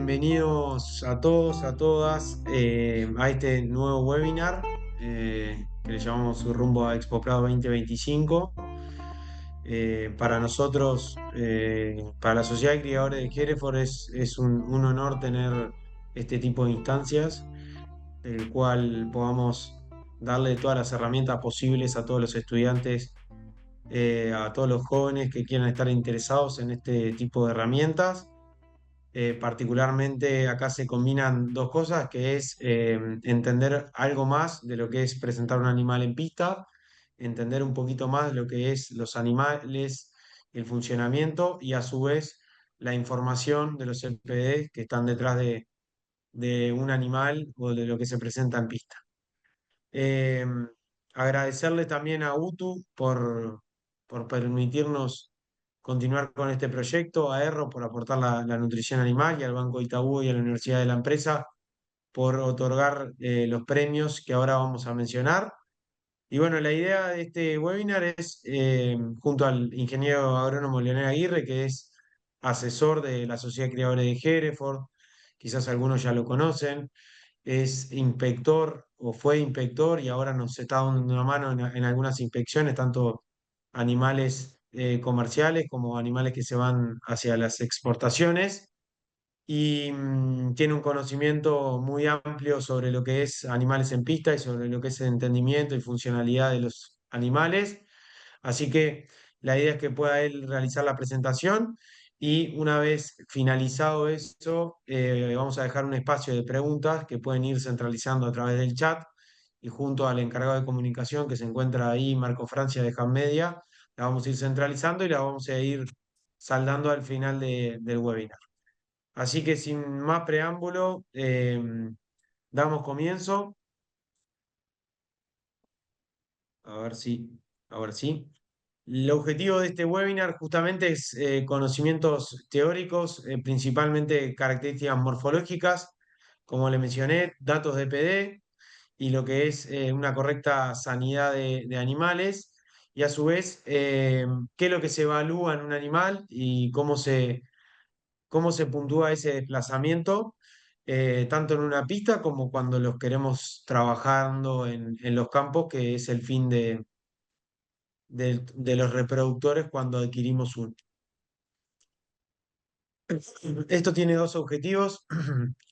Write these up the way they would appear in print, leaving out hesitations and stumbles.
bienvenidos a todos, a todas a este nuevo webinar que le llamamos Rumbo a Expo Prado 2025. Para nosotros, para la Sociedad de Criadores de Hereford, es un honor tener este tipo de instancias, el cual podamos darle todas las herramientas posibles a todos los estudiantes, a todos los jóvenes que quieran estar interesados en este tipo de herramientas. Particularmente acá se combinan dos cosas, que es entender algo más de lo que es presentar un animal en pista, entender un poquito más de lo que es los animales, el funcionamiento y a su vez la información de los CPD que están detrás de un animal o de lo que se presenta en pista. Eh, Agradecerle también a UTU por permitirnos continuar con este proyecto, a Erro por aportar la nutrición animal y al Banco Itaú y a la Universidad de la Empresa por otorgar los premios que ahora vamos a mencionar. Y bueno, la idea de este webinar es, junto al ingeniero agrónomo Leonel Aguirre, que es asesor de la Sociedad de Criadores de Hereford, quizás algunos ya lo conocen, es inspector o fue inspector y ahora nos está dando una mano en algunas inspecciones, tanto animales comerciales como animales que se van hacia las exportaciones. Y tiene un conocimiento muy amplio sobre lo que es animales en pista y sobre lo que es el entendimiento y funcionalidad de los animales. Así que la idea es que pueda él realizar la presentación y una vez finalizado eso, vamos a dejar un espacio de preguntas que pueden ir centralizando a través del chat y junto al encargado de comunicación que se encuentra ahí, Marco Francia de Ham Media, la vamos a ir centralizando y la vamos a ir saldando al final del webinar. Así que sin más preámbulo, damos comienzo. A ver si, ahora sí. El objetivo de este webinar justamente es conocimientos teóricos, principalmente características morfológicas, como le mencioné, datos de PD y lo que es una correcta sanidad de animales, y a su vez, qué es lo que se evalúa en un animal y cómo se puntúa ese desplazamiento, tanto en una pista como cuando los queremos trabajando en los campos, que es el fin de los reproductores cuando adquirimos uno. Esto tiene dos objetivos,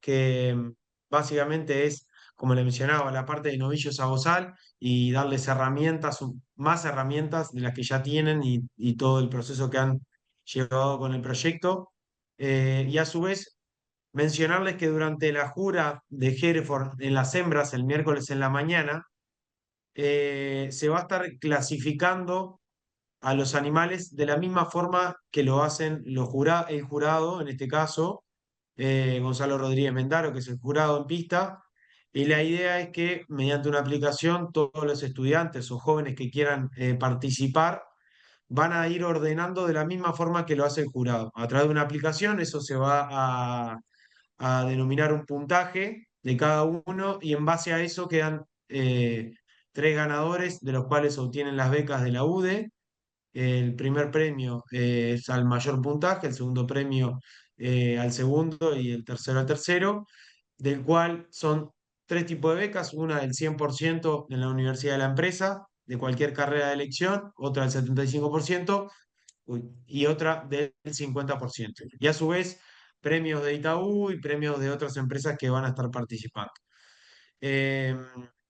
que básicamente es, como le mencionaba, la parte de novillos a bozal y darles herramientas, más herramientas de las que ya tienen y todo el proceso que han llevado con el proyecto. Y a su vez, mencionarles que durante la jura de Hereford en las hembras, el miércoles en la mañana, se va a estar clasificando a los animales de la misma forma que lo hacen el jurado, en este caso, Gonzalo Rodríguez Mendaro, que es el jurado en pista, y la idea es que mediante una aplicación todos los estudiantes o jóvenes que quieran participar van a ir ordenando de la misma forma que lo hace el jurado. A través de una aplicación eso se va a denominar un puntaje de cada uno y en base a eso quedan tres ganadores de los cuales obtienen las becas de la UDE. El primer premio es al mayor puntaje, el segundo premio al segundo y el tercero al tercero, del cual son tres tipos de becas, una del 100% en la Universidad de la Empresa, de cualquier carrera de elección, otra del 75% y otra del 50%. Y a su vez, premios de Itaú y premios de otras empresas que van a estar participando. Eh,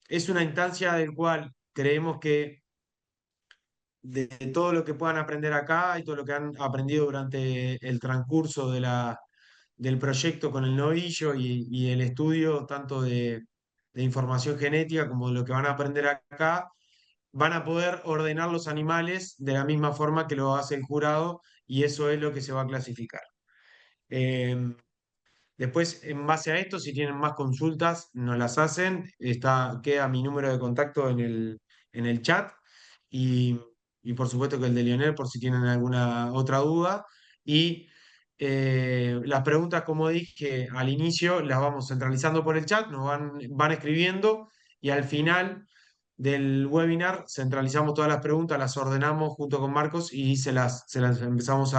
es una instancia del cual creemos que de todo lo que puedan aprender acá y todo lo que han aprendido durante el transcurso del proyecto con el novillo y el estudio tanto de información genética como de lo que van a aprender acá, van a poder ordenar los animales de la misma forma que lo hace el jurado y eso es lo que se va a clasificar. Eh, Después, en base a esto, si tienen más consultas, nos las hacen. Queda mi número de contacto en el chat y, y por supuesto que el de Lionel por si tienen alguna otra duda. Y las preguntas, como dije al inicio, las vamos centralizando por el chat, van escribiendo y al final del webinar centralizamos todas las preguntas, las ordenamos junto con Marcos y se las empezamos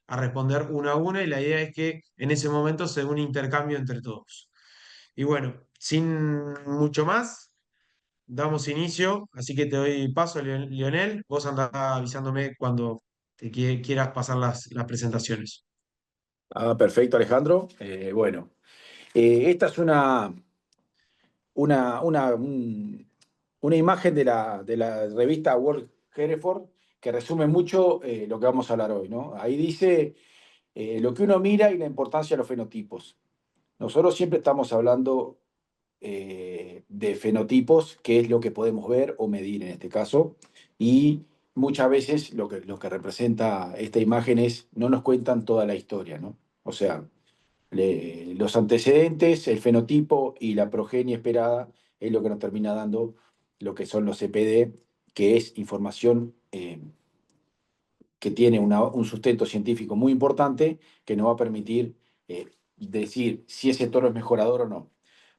a responder una a una y la idea es que en ese momento se dé un intercambio entre todos. Y bueno, sin mucho más, damos inicio, así que te doy paso, Lionel, vos andás avisándome cuando quieras pasar las presentaciones. Ah, perfecto, Alejandro. Bueno, esta es una imagen de la revista World Hereford que resume mucho lo que vamos a hablar hoy, ¿no? Ahí dice lo que uno mira y la importancia de los fenotipos. Nosotros siempre estamos hablando de fenotipos, que es lo que podemos ver o medir en este caso, y muchas veces lo que representa esta imagen es, no nos cuentan toda la historia, ¿no? O sea, los antecedentes, el fenotipo y la progenie esperada es lo que nos termina dando lo que son los CPD, que es información que tiene un sustento científico muy importante que nos va a permitir decir si ese toro es mejorador o no.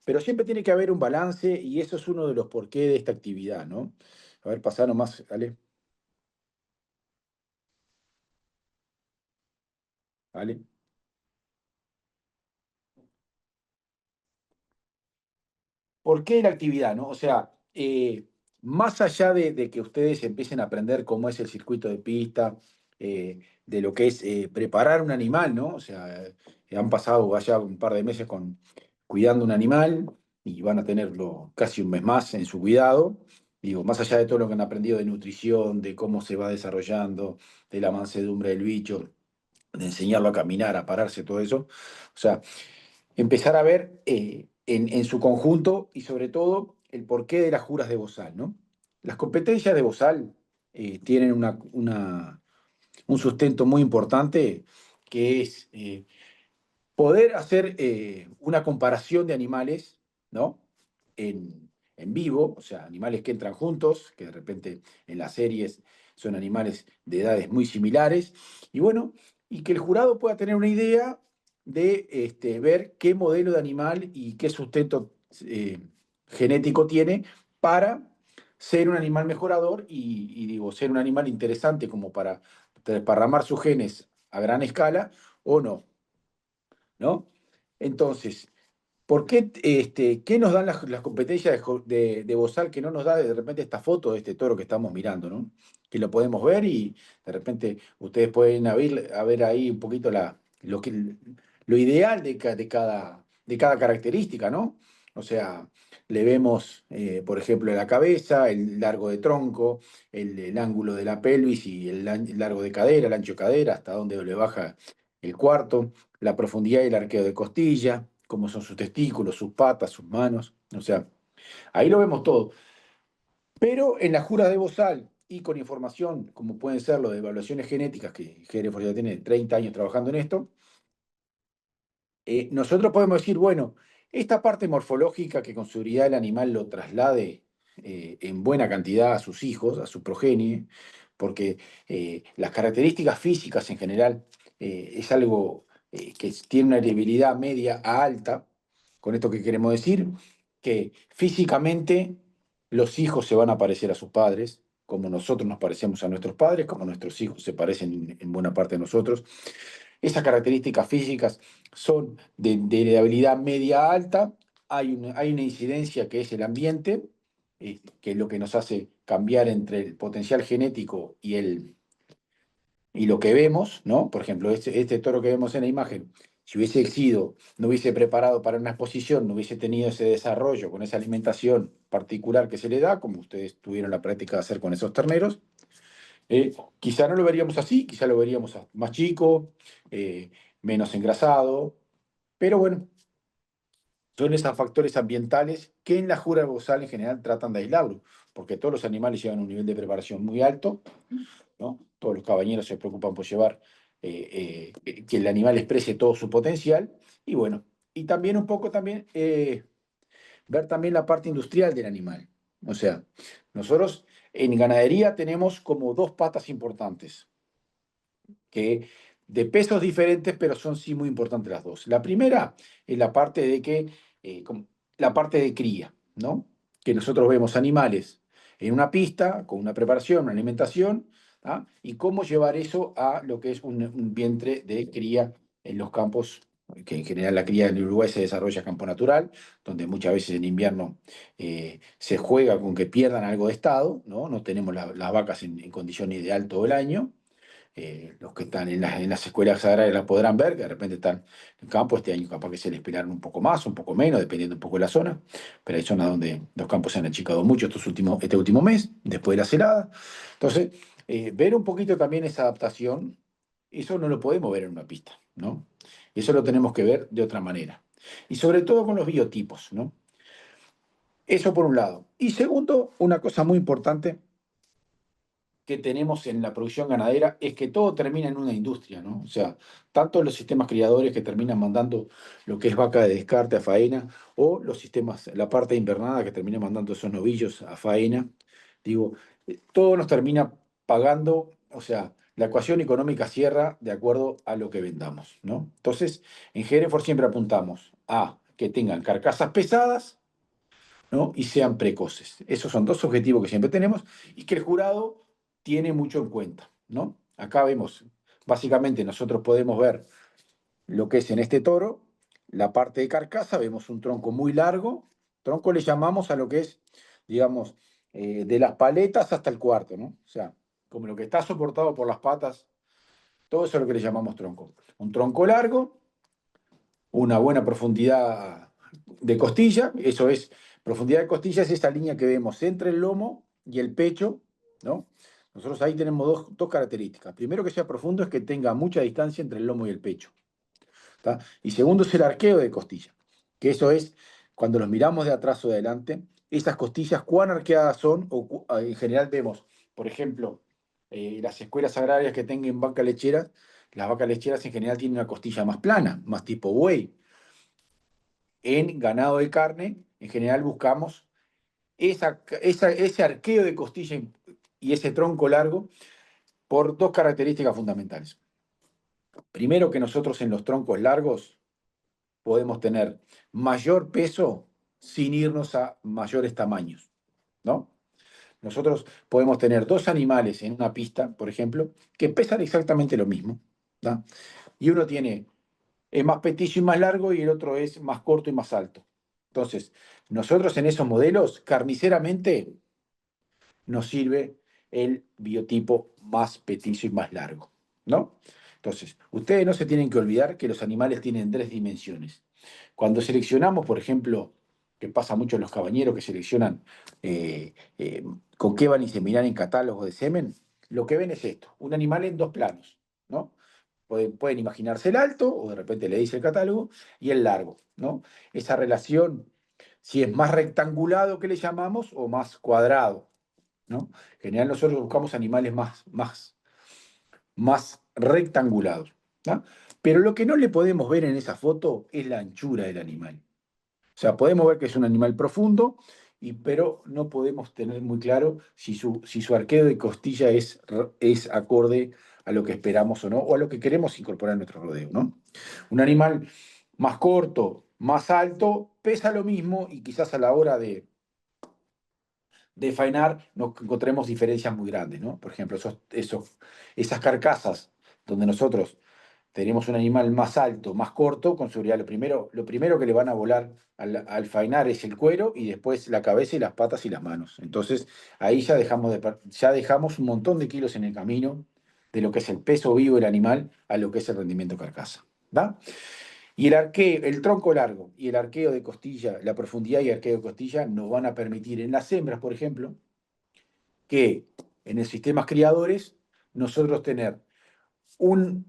Pero siempre tiene que haber un balance y eso es uno de los porqués de esta actividad, ¿no? A ver, pasá nomás, ¿vale? ¿Vale? ¿Por qué la actividad, no? O sea, más allá de que ustedes empiecen a aprender cómo es el circuito de pista, de lo que es preparar un animal, ¿no? O sea, han pasado ya un par de meses cuidando un animal y van a tenerlo casi un mes más en su cuidado. Digo, más allá de todo lo que han aprendido de nutrición, de cómo se va desarrollando, de la mansedumbre del bicho, de enseñarlo a caminar, a pararse, todo eso. O sea, empezar a ver en su conjunto y sobre todo el porqué de las juras de bozal, ¿no? Las competencias de bozal tienen un sustento muy importante que es poder hacer una comparación de animales, ¿no? En vivo, o sea, animales que entran juntos, que de repente en las series son animales de edades muy similares, y bueno, y que el jurado pueda tener una idea de ver qué modelo de animal y qué sustento genético tiene para ser un animal mejorador y digo, ser un animal interesante como para desparramar sus genes a gran escala o no. ¿No? Entonces, ¿por qué, qué nos dan las competencias de bozal que no nos da de repente esta foto de este toro que estamos mirando, ¿no? Que lo podemos ver y de repente ustedes pueden a ver ahí un poquito lo ideal de cada característica, ¿no? O sea, le vemos, por ejemplo, la cabeza, el largo de tronco, el ángulo de la pelvis y el largo de cadera, el ancho de cadera, hasta donde le baja el cuarto, la profundidad y el arqueo de costilla, cómo son sus testículos, sus patas, sus manos. O sea, ahí lo vemos todo. Pero en las juras de bozal y con información, como pueden ser lo de evaluaciones genéticas, que Hereford ya tiene 30 años trabajando en esto, nosotros podemos decir, bueno, esta parte morfológica que con seguridad el animal lo traslade en buena cantidad a sus hijos, a su progenie, porque las características físicas en general es algo que tiene una debilidad media a alta. Con esto que queremos decir, que físicamente los hijos se van a parecer a sus padres, como nosotros nos parecemos a nuestros padres, como nuestros hijos se parecen en buena parte a nosotros. Esas características físicas son de habilidad media alta. Hay una incidencia que es el ambiente, que es lo que nos hace cambiar entre el potencial genético y lo que vemos, ¿no? Por ejemplo, este toro que vemos en la imagen, si hubiese sido, no hubiese preparado para una exposición, no hubiese tenido ese desarrollo con esa alimentación particular que se le da, como ustedes tuvieron la práctica de hacer con esos terneros, quizá no lo veríamos así, quizá lo veríamos más chico, eh, menos engrasado, pero bueno, son esos factores ambientales que en la jura bozal en general tratan de aislarlo, porque todos los animales llevan un nivel de preparación muy alto, ¿no? Todos los cabañeros se preocupan por llevar que el animal exprese todo su potencial, y bueno, y también un poco también ver también la parte industrial del animal. O sea, nosotros en ganadería tenemos como dos patas importantes que de pesos diferentes, pero son sí muy importantes las dos. La primera es la parte de la parte de cría, ¿no? Que nosotros vemos animales en una pista, con una preparación, una alimentación, ¿ah? Y cómo llevar eso a lo que es un vientre de cría en los campos, que en general la cría en Uruguay se desarrolla a campo natural, donde muchas veces en invierno se juega con que pierdan algo de estado, ¿no? No tenemos las vacas en condición ideal todo el año. Los que están en las escuelas agrarias la podrán ver, que de repente están en campo, este año capaz que se les pelaron un poco más, un poco menos, dependiendo un poco de la zona, pero hay zonas donde los campos se han achicado mucho este último mes, después de la helada. Entonces, ver un poquito también esa adaptación, eso no lo podemos ver en una pista, ¿no? Eso lo tenemos que ver de otra manera. Y sobre todo con los biotipos, ¿no? Eso por un lado. Y segundo, una cosa muy importante que tenemos en la producción ganadera es que todo termina en una industria, ¿no? O sea, tanto los sistemas criadores que terminan mandando lo que es vaca de descarte a faena, o los sistemas, la parte invernada que termina mandando esos novillos a faena, digo, todo nos termina pagando, o sea, la ecuación económica cierra de acuerdo a lo que vendamos, ¿no? Entonces, en Hereford siempre apuntamos a que tengan carcasas pesadas, ¿no? Y sean precoces. Esos son dos objetivos que siempre tenemos y que el jurado tiene mucho en cuenta, ¿no? Acá vemos, básicamente nosotros podemos ver lo que es en este toro, la parte de carcasa, vemos un tronco muy largo, tronco le llamamos a lo que es, digamos, de las paletas hasta el cuarto, ¿no? O sea, como lo que está soportado por las patas, todo eso es lo que le llamamos tronco. Un tronco largo, una buena profundidad de costilla, eso es, profundidad de costilla es esa línea que vemos entre el lomo y el pecho, ¿no? Nosotros ahí tenemos dos características. Primero, que sea profundo, es que tenga mucha distancia entre el lomo y el pecho, ¿tá? Y segundo es el arqueo de costilla, que eso es, cuando los miramos de atrás o de adelante, esas costillas cuán arqueadas son, en general vemos, por ejemplo, las escuelas agrarias que tengan vacas lecheras, las vacas lecheras en general tienen una costilla más plana, más tipo buey. En ganado de carne, en general buscamos ese arqueo de costilla y ese tronco largo por dos características fundamentales. Primero, que nosotros en los troncos largos podemos tener mayor peso sin irnos a mayores tamaños, ¿no? Nosotros podemos tener dos animales en una pista, por ejemplo, que pesan exactamente lo mismo, ¿no? Y uno es más petizo y más largo y el otro es más corto y más alto. Entonces, nosotros en esos modelos, carniceramente, nos sirve el biotipo más petizo y más largo, ¿no? Entonces, ustedes no se tienen que olvidar que los animales tienen tres dimensiones. Cuando seleccionamos, por ejemplo, que pasa mucho en los cabañeros que seleccionan con qué van a inseminar en catálogo de semen, lo que ven es esto, un animal en dos planos, ¿no? Pueden imaginarse el alto, o de repente le dice el catálogo, y el largo, ¿no? Esa relación, si es más rectangulado que le llamamos, o más cuadrado, ¿no? En general nosotros buscamos animales más rectangulados, ¿no? Pero lo que no le podemos ver en esa foto es la anchura del animal. O sea, podemos ver que es un animal profundo, pero no podemos tener muy claro si su arqueo de costilla es acorde a lo que esperamos o no, o a lo que queremos incorporar en nuestro rodeo, ¿no? Un animal más corto, más alto, pesa lo mismo y quizás a la hora de faenar nos encontremos diferencias muy grandes, ¿no? Por ejemplo, esas carcasas donde nosotros tenemos un animal más alto, más corto, con seguridad lo primero que le van a volar al faenar es el cuero y después la cabeza y las patas y las manos. Entonces, ahí ya dejamos un montón de kilos en el camino de lo que es el peso vivo del animal a lo que es el rendimiento carcasa. ¿Va? Y el tronco largo y el arqueo de costilla, la profundidad y arqueo de costilla nos van a permitir en las hembras, por ejemplo, que en el sistemas criadores nosotros tener un,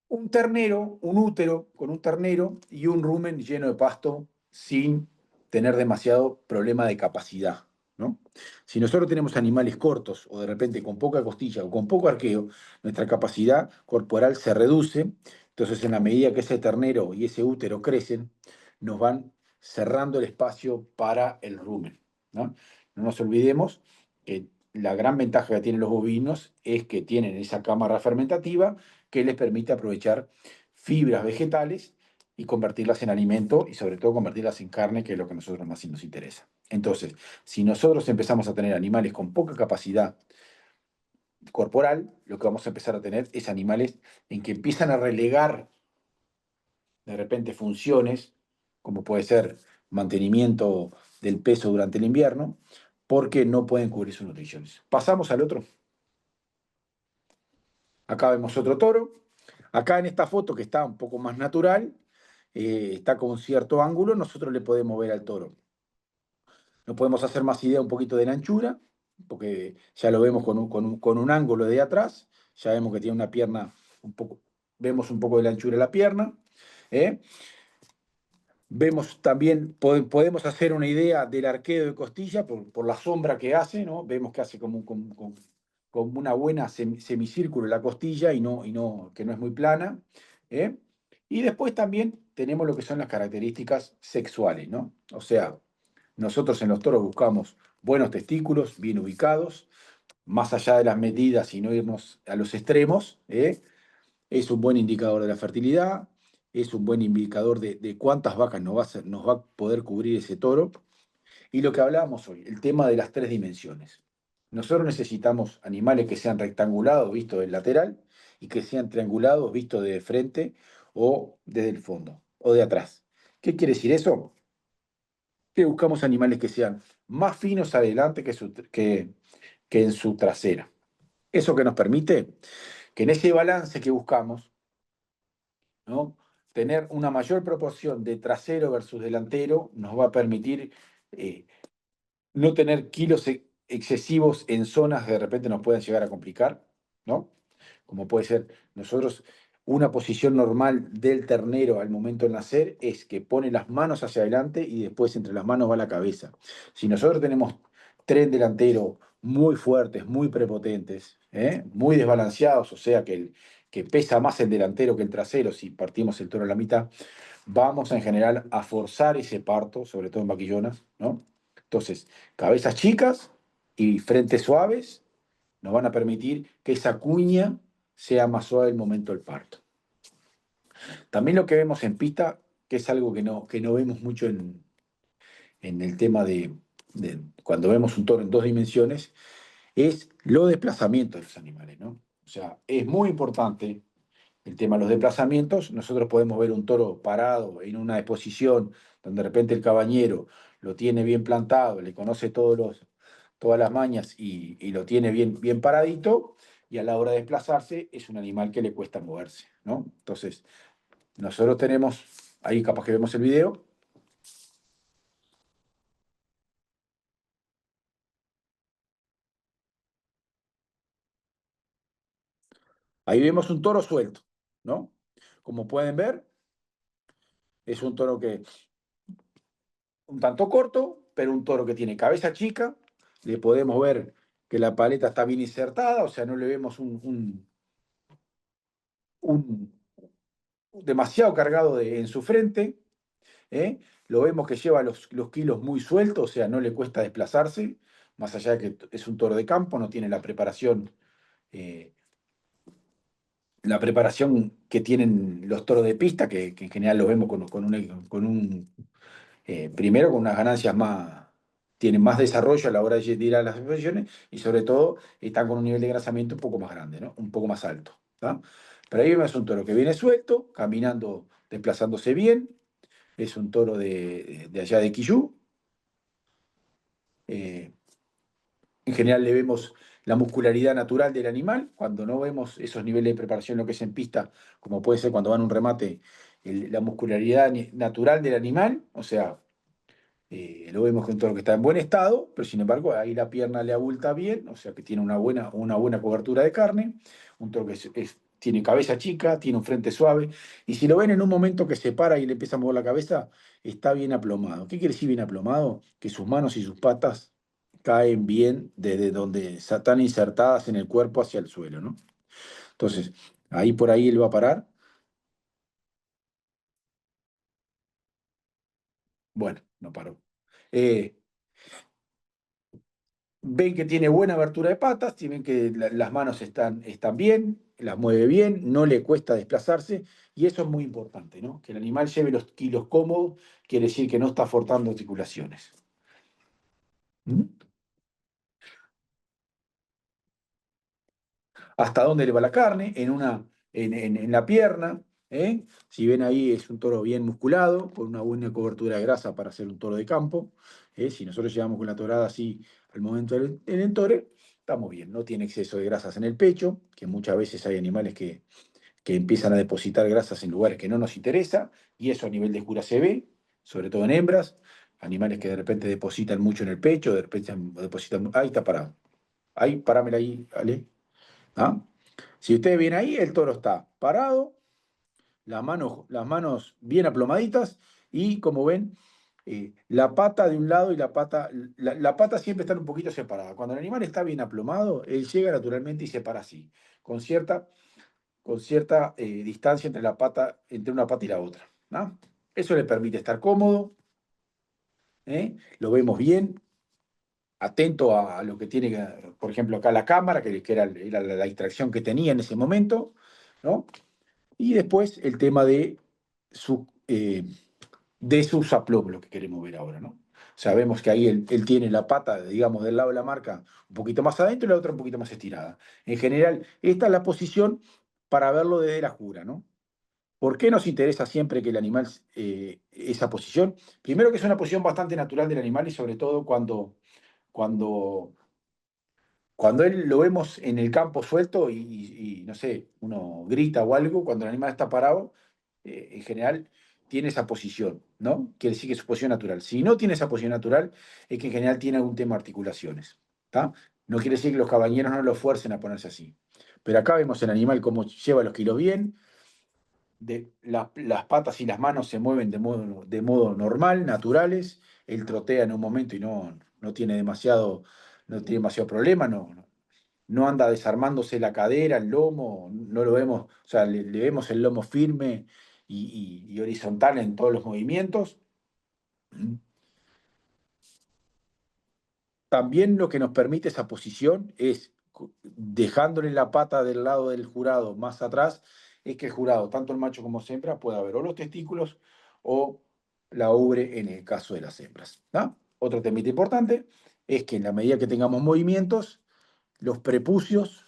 un ternero, un útero con un ternero y un rumen lleno de pasto sin tener demasiado problema de capacidad, ¿no? Si nosotros tenemos animales cortos o de repente con poca costilla o con poco arqueo, nuestra capacidad corporal se reduce. Entonces, en la medida que ese ternero y ese útero crecen, nos van cerrando el espacio para el rumen, ¿no? No nos olvidemos que la gran ventaja que tienen los bovinos es que tienen esa cámara fermentativa que les permite aprovechar fibras vegetales y convertirlas en alimento y sobre todo convertirlas en carne, que es lo que a nosotros más nos interesa. Entonces, si nosotros empezamos a tener animales con poca capacidad corporal, lo que vamos a empezar a tener es animales en que empiezan a relegar de repente funciones, como puede ser mantenimiento del peso durante el invierno, porque no pueden cubrir sus nutriciones. Pasamos al otro. Acá vemos otro toro. Acá en esta foto que está un poco más natural, está con un cierto ángulo, nosotros le podemos ver al toro. Nos podemos hacer más idea un poquito de la anchura, porque ya lo vemos con un ángulo de atrás, ya vemos que tiene una pierna un poco, vemos un poco de la anchura de la pierna. ¿eh? Vemos también, podemos hacer una idea del arqueo de costilla por la sombra que hace, ¿no? Vemos que hace como una buena semicírculo la costilla que no es muy plana. ¿eh? Y después también tenemos lo que son las características sexuales, ¿no? O sea, nosotros en los toros buscamos buenos testículos, bien ubicados, más allá de las medidas y no irnos a los extremos. Es un buen indicador de la fertilidad, es un buen indicador de cuántas vacas nos va a poder cubrir ese toro. Y lo que hablábamos hoy, el tema de las tres dimensiones. Nosotros necesitamos animales que sean rectangulados, vistos del lateral, y que sean triangulados, vistos de frente o desde el fondo, o de atrás. ¿Qué quiere decir eso? Que buscamos animales que sean más finos adelante que en su trasera. Eso que nos permite que en ese balance que buscamos, ¿no? Tener una mayor proporción de trasero versus delantero nos va a permitir eh, no tener kilos excesivos en zonas que de repente nos puedan llegar a complicar, ¿no? Como puede ser nosotros, una posición normal del ternero al momento de nacer es que pone las manos hacia adelante y después entre las manos va la cabeza. Si nosotros tenemos tren delantero muy fuertes, muy prepotentes, muy desbalanceados, o sea que pesa más el delantero que el trasero si partimos el toro a la mitad, vamos en general a forzar ese parto, sobre todo en vaquillonas, ¿no? Entonces, cabezas chicas y frentes suaves nos van a permitir que esa cuña sea más suave el momento del parto. También lo que vemos en pista, que es algo que no vemos mucho en el tema de cuando vemos un toro en dos dimensiones, es los desplazamientos de los animales, ¿no? O sea, es muy importante el tema de los desplazamientos. Nosotros podemos ver un toro parado en una exposición donde de repente el cabañero lo tiene bien plantado, le conoce todas las mañas y lo tiene bien paradito, y a la hora de desplazarse es un animal que le cuesta moverse, ¿no? Entonces, nosotros tenemos, ahí capaz que vemos el video, ahí vemos un toro suelto, ¿no? Como pueden ver, es un toro que un tanto corto, pero un toro que tiene cabeza chica. Le podemos ver que la paleta está bien insertada, o sea, no le vemos un demasiado cargado en su frente. ¿eh? Lo vemos que lleva los kilos muy sueltos, o sea, no le cuesta desplazarse, más allá de que es un toro de campo, no tiene eh, la preparación que tienen los toros de pista, que en general los vemos primero con unas ganancias más, tienen más desarrollo a la hora de tirar las exposiciones y sobre todo están con un nivel de engrasamiento un poco más grande, ¿no? Un poco más alto. ¿tá? Pero ahí vemos un toro que viene suelto, caminando, desplazándose bien, es un toro de allá de Quillú. Eh, en general le vemos la muscularidad natural del animal, cuando no vemos esos niveles de preparación, lo que es en pista, como puede ser cuando van a un remate, la muscularidad natural del animal, o sea, lo vemos con todo lo que está en buen estado, pero sin embargo ahí la pierna le abulta bien, o sea que tiene una buena cobertura de carne, un toro que tiene cabeza chica, tiene un frente suave, y si lo ven en un momento que se para y le empieza a mover la cabeza, está bien aplomado. ¿Qué quiere decir bien aplomado? Que sus manos y sus patas caen bien desde donde están insertadas en el cuerpo hacia el suelo, ¿no? Entonces, ahí por ahí él va a parar. Bueno, no paró. Eh, Ven que tiene buena abertura de patas, ven que las manos están bien, las mueve bien, no le cuesta desplazarse, y eso es muy importante, ¿no? Que el animal lleve los kilos cómodos, quiere decir que no está forzando articulaciones. ¿Mm? hasta dónde le va la carne, en la pierna. ¿Eh? Si ven ahí, es un toro bien musculado, con una buena cobertura de grasa para ser un toro de campo. Si nosotros llevamos con la torada así al momento del entore, estamos bien. No tiene exceso de grasas en el pecho, que muchas veces hay animales que empiezan a depositar grasas en lugares que no nos interesa, y eso a nivel de jura se ve, sobre todo en hembras, animales que de repente depositan mucho en el pecho, de repente depositan... Ahí está parado. Ahí, parámela ahí, Ale. ¿Ah? Si ustedes ven ahí, el toro está parado, las manos bien aplomaditas, y como ven, la pata de un lado y la pata siempre están un poquito separadas. Cuando el animal está bien aplomado, él llega naturalmente y se para así, con cierta distancia entre una pata y la otra. ¿No? Eso le permite estar cómodo, ¿eh? Lo vemos bien, atento a lo que tiene, por ejemplo, acá la cámara, que era la distracción que tenía en ese momento, ¿no? Y después el tema de sus aplomos, lo que queremos ver ahora, ¿no? Sabemos que ahí él tiene la pata, digamos, del lado de la marca un poquito más adentro y la otra un poquito más estirada. En general, esta es la posición para verlo desde la jura, ¿no? ¿Por qué nos interesa siempre que el animal, esa posición? Primero que es una posición bastante natural del animal y sobre todo cuando, cuando él lo vemos en el campo suelto y, no sé, uno grita o algo, cuando el animal está parado, en general tiene esa posición, ¿no? Quiere decir que es su posición natural. Si no tiene esa posición natural, es que en general tiene algún tema de articulaciones, ¿está? No quiere decir que los caballeros no lo fuercen a ponerse así. Pero acá vemos el animal cómo lleva los kilos bien, las patas y las manos se mueven de modo normal, naturales. Él trotea en un momento y no tiene demasiado problema, no anda desarmándose la cadera, el lomo, no lo vemos, o sea, le vemos el lomo firme y horizontal en todos los movimientos. También lo que nos permite esa posición es, dejándole la pata del lado del jurado más atrás, es que el jurado, tanto el macho como hembra, pueda ver o los testículos o la ubre en el caso de las hembras. ¿No? Otro temita importante es que en la medida que tengamos movimientos, los prepucios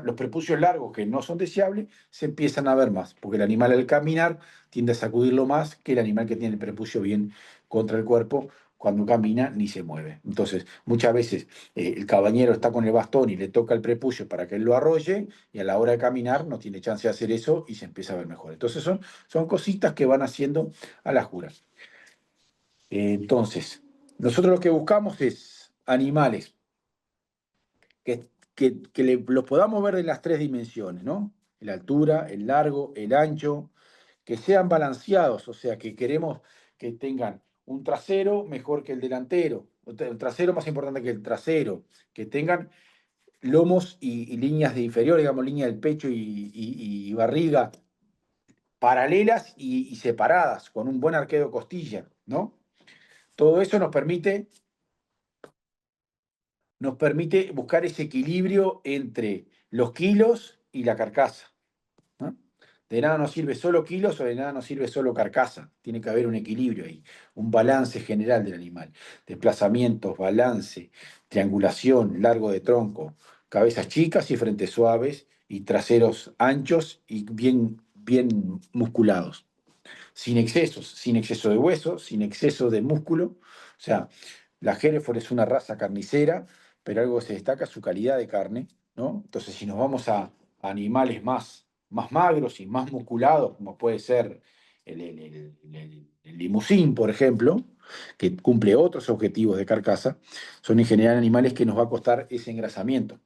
los prepucios largos que no son deseables se empiezan a ver más, porque el animal al caminar tiende a sacudirlo más que el animal que tiene el prepucio bien contra el cuerpo, cuando camina ni se mueve. Entonces, muchas veces el cabañero está con el bastón y le toca el prepucio para que él lo arrolle, y a la hora de caminar no tiene chance de hacer eso y se empieza a ver mejor. Entonces, son cositas que van haciendo a la jura. Entonces, nosotros lo que buscamos es animales que los podamos ver en las tres dimensiones, ¿no? La altura, el largo, el ancho, que sean balanceados, o sea, que queremos que tengan un trasero mejor que el delantero, el trasero más importante que el trasero, que tengan lomos y líneas de inferior, digamos, línea del pecho y barriga paralelas y separadas, con un buen arqueo de costilla, ¿no? Todo eso nos permite buscar ese equilibrio entre los kilos y la carcasa, ¿no? De nada nos sirve solo kilos o de nada nos sirve solo carcasa. Tiene que haber un equilibrio ahí, un balance general del animal. Desplazamientos, balance, triangulación, largo de tronco, cabezas chicas y frentes suaves y traseros anchos y bien, bien musculados, sin excesos, sin exceso de hueso, sin exceso de músculo. O sea, la Hereford es una raza carnicera, pero algo que se destaca es su calidad de carne, ¿no? Entonces, si nos vamos a animales más magros y más musculados, como puede ser el limusín, por ejemplo, que cumple otros objetivos de carcasa, son en general animales que nos va a costar ese engrasamiento.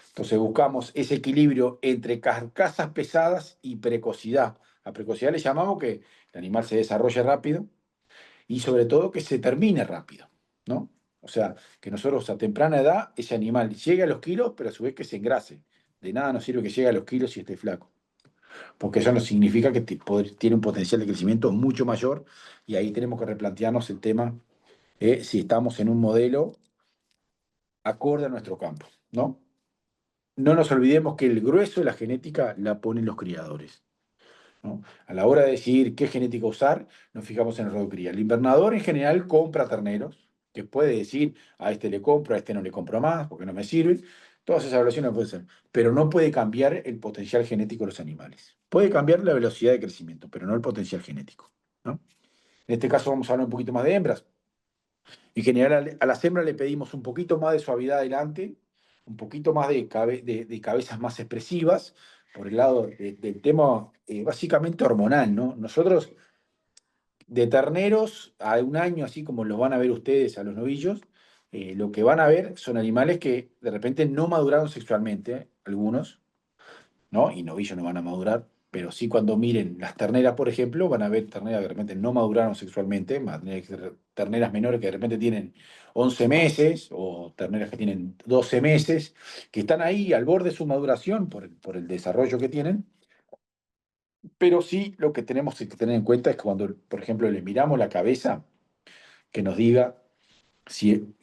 Entonces buscamos ese equilibrio entre carcasas pesadas y precocidad. A precocidad le llamamos que el animal se desarrolle rápido y sobre todo que se termine rápido, ¿no? O sea, que nosotros a temprana edad ese animal llegue a los kilos, pero a su vez que se engrase. De nada nos sirve que llegue a los kilos y esté flaco, porque eso nos significa que tiene un potencial de crecimiento mucho mayor, y ahí tenemos que replantearnos el tema, si estamos en un modelo acorde a nuestro campo, ¿no? No nos olvidemos que el grueso de la genética la ponen los criadores, ¿no? A la hora de decidir qué genética usar, nos fijamos en el rodo cría. El invernador en general compra terneros, que puede decir, a este le compro, a este no le compro más, porque no me sirven, Todas esas evaluaciones pueden ser, pero no puede cambiar el potencial genético de los animales. Puede cambiar la velocidad de crecimiento, pero no el potencial genético, ¿no? En este caso vamos a hablar un poquito más de hembras. En general, a las hembras le pedimos un poquito más de suavidad adelante, un poquito más de cabezas más expresivas, por el lado del tema básicamente hormonal, ¿no? Nosotros, de terneros a un año, así como los van a ver ustedes a los novillos, lo que van a ver son animales que de repente no maduraron sexualmente, algunos, ¿no? Y novillos no van a madurar, pero sí cuando miren las terneras, por ejemplo, van a ver terneras que de repente no maduraron sexualmente, terneras menores que de repente tienen 11 meses o terneras que tienen 12 meses, que están ahí al borde de su maduración por el desarrollo que tienen, pero sí lo que tenemos que tener en cuenta es que cuando, por ejemplo, le miramos la cabeza, que nos diga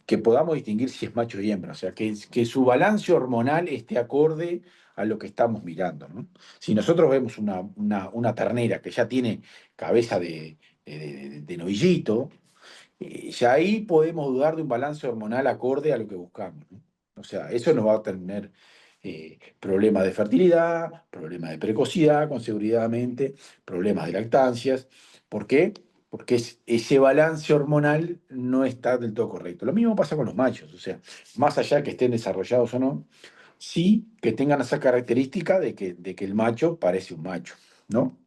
que podamos distinguir si es macho y hembra, o sea, que su balance hormonal esté acorde a lo que estamos mirando, ¿no? Si nosotros vemos una ternera que ya tiene cabeza de novillito, ya ahí podemos dudar de un balance hormonal acorde a lo que buscamos, ¿no? O sea, eso nos va a tener problemas de fertilidad, problemas de precocidad, con seguridadmente, problemas de lactancias. ¿Por qué? Porque ese balance hormonal no está del todo correcto. Lo mismo pasa con los machos, o sea, más allá que estén desarrollados o no, sí que tengan esa característica de que el macho parece un macho, ¿no?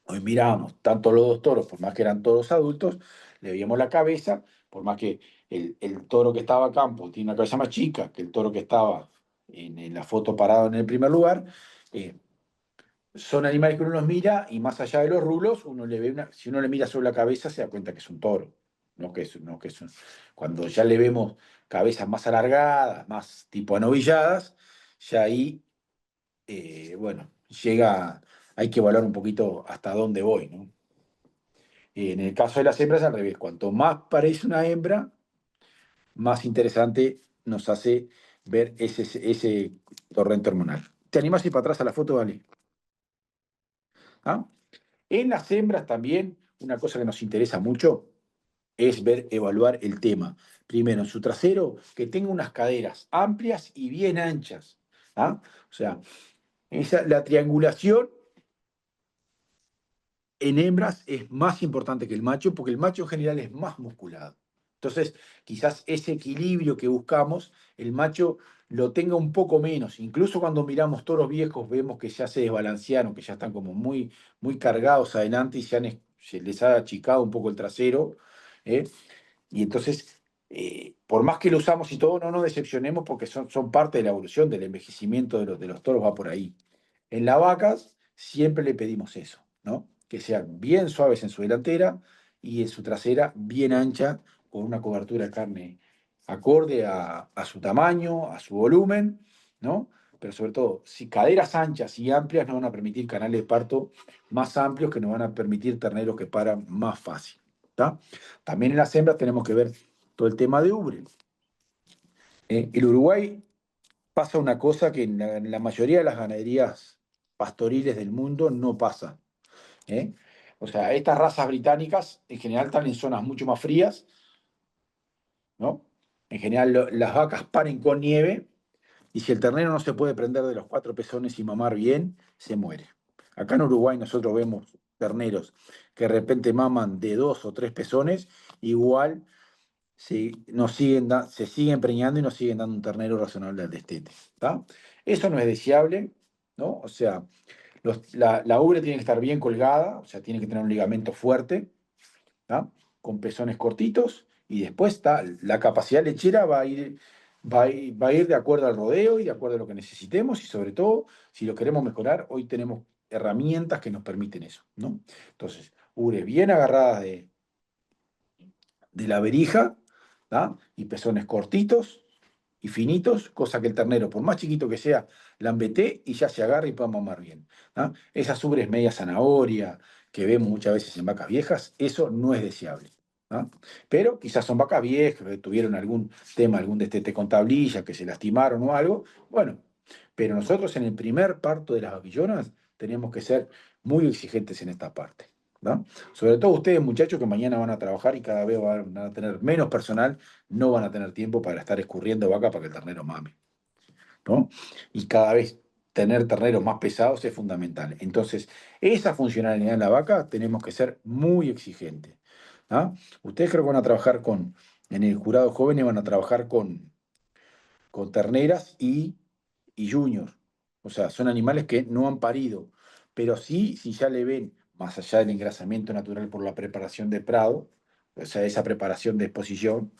Hoy mirábamos tanto los dos toros, por más que eran toros adultos, le veíamos la cabeza, por más que el toro que estaba a campo tiene una cabeza más chica que el toro que estaba en la foto parado en el primer lugar, eh, son animales que uno los mira y más allá de los rulos, uno le ve si uno le mira sobre la cabeza se da cuenta que es un toro, no que es cuando ya le vemos cabezas más alargadas, más tipo anovilladas, ya ahí, bueno, hay que evaluar un poquito hasta dónde voy, ¿no? En el caso de las hembras, al revés. Cuanto más parece una hembra, más interesante nos hace ver ese torrente hormonal. ¿Te animás a ir para atrás a la foto, Dale? ¿Ah? En las hembras también, una cosa que nos interesa mucho es evaluar el tema. Primero, en su trasero, que tenga unas caderas amplias y bien anchas. ¿Ah? O sea, la triangulación en hembras es más importante que el macho, porque el macho en general es más musculado. Entonces, quizás ese equilibrio que buscamos, el macho lo tenga un poco menos. Incluso cuando miramos toros viejos, vemos que ya se desbalancearon, que ya están como muy, muy cargados adelante y se les ha achicado un poco el trasero. ¿Eh? Y entonces, por más que lo usamos y todo, no nos decepcionemos porque son parte de la evolución, del envejecimiento de los toros, va por ahí. En las vacas siempre le pedimos eso, ¿no? Que sean bien suaves en su delantera y en su trasera bien ancha, con una cobertura de carne acorde a su tamaño, a su volumen, ¿no? Pero sobre todo, si caderas anchas y amplias nos van a permitir canales de parto más amplios que nos van a permitir terneros que paran más fácil, ¿tá? También en las hembras tenemos que ver todo el tema de ubre. En Uruguay pasa una cosa que en la mayoría de las ganaderías pastoriles del mundo no pasa. ¿Eh? O sea, estas razas británicas en general están en zonas mucho más frías, ¿no? En general las vacas paren con nieve y si el ternero no se puede prender de los cuatro pezones y mamar bien, se muere. Acá en Uruguay nosotros vemos terneros que de repente maman de dos o tres pezones, igual se siguen preñando y nos siguen dando un ternero razonable al destete. ¿Tá? Eso no es deseable, ¿no? O sea, la ubre tiene que estar bien colgada, o sea, tiene que tener un ligamento fuerte, ¿tá? Con pezones cortitos, y después está la capacidad lechera va a ir de acuerdo al rodeo y de acuerdo a lo que necesitemos, y sobre todo, si lo queremos mejorar, hoy tenemos herramientas que nos permiten eso, ¿no? Entonces, ubres bien agarradas de la verija, ¿tá? Y pezones cortitos y finitos, cosa que el ternero, por más chiquito que sea, lambete y ya se agarra y pueda mamar bien, ¿tá? Esas ubres media zanahoria que vemos muchas veces en vacas viejas, eso no es deseable, ¿tá? Pero quizás son vacas viejas que tuvieron algún tema, algún destete con tablilla, que se lastimaron o algo, bueno, pero nosotros en el primer parto de las vaquillonas tenemos que ser muy exigentes en esta parte, ¿no? Sobre todo ustedes, muchachos, que mañana van a trabajar y cada vez van a tener menos personal, no van a tener tiempo para estar escurriendo vaca para que el ternero mame. ¿no? Y cada vez tener terneros más pesados es fundamental. Entonces, esa funcionalidad en la vaca tenemos que ser muy exigentes. ¿Ah? Ustedes creo que van a trabajar en el jurado jóvenes van a trabajar con terneras y juniors. O sea, son animales que no han parido. Pero sí, si ya le ven, más allá del engrasamiento natural por la preparación de prado, o sea, esa preparación de exposición,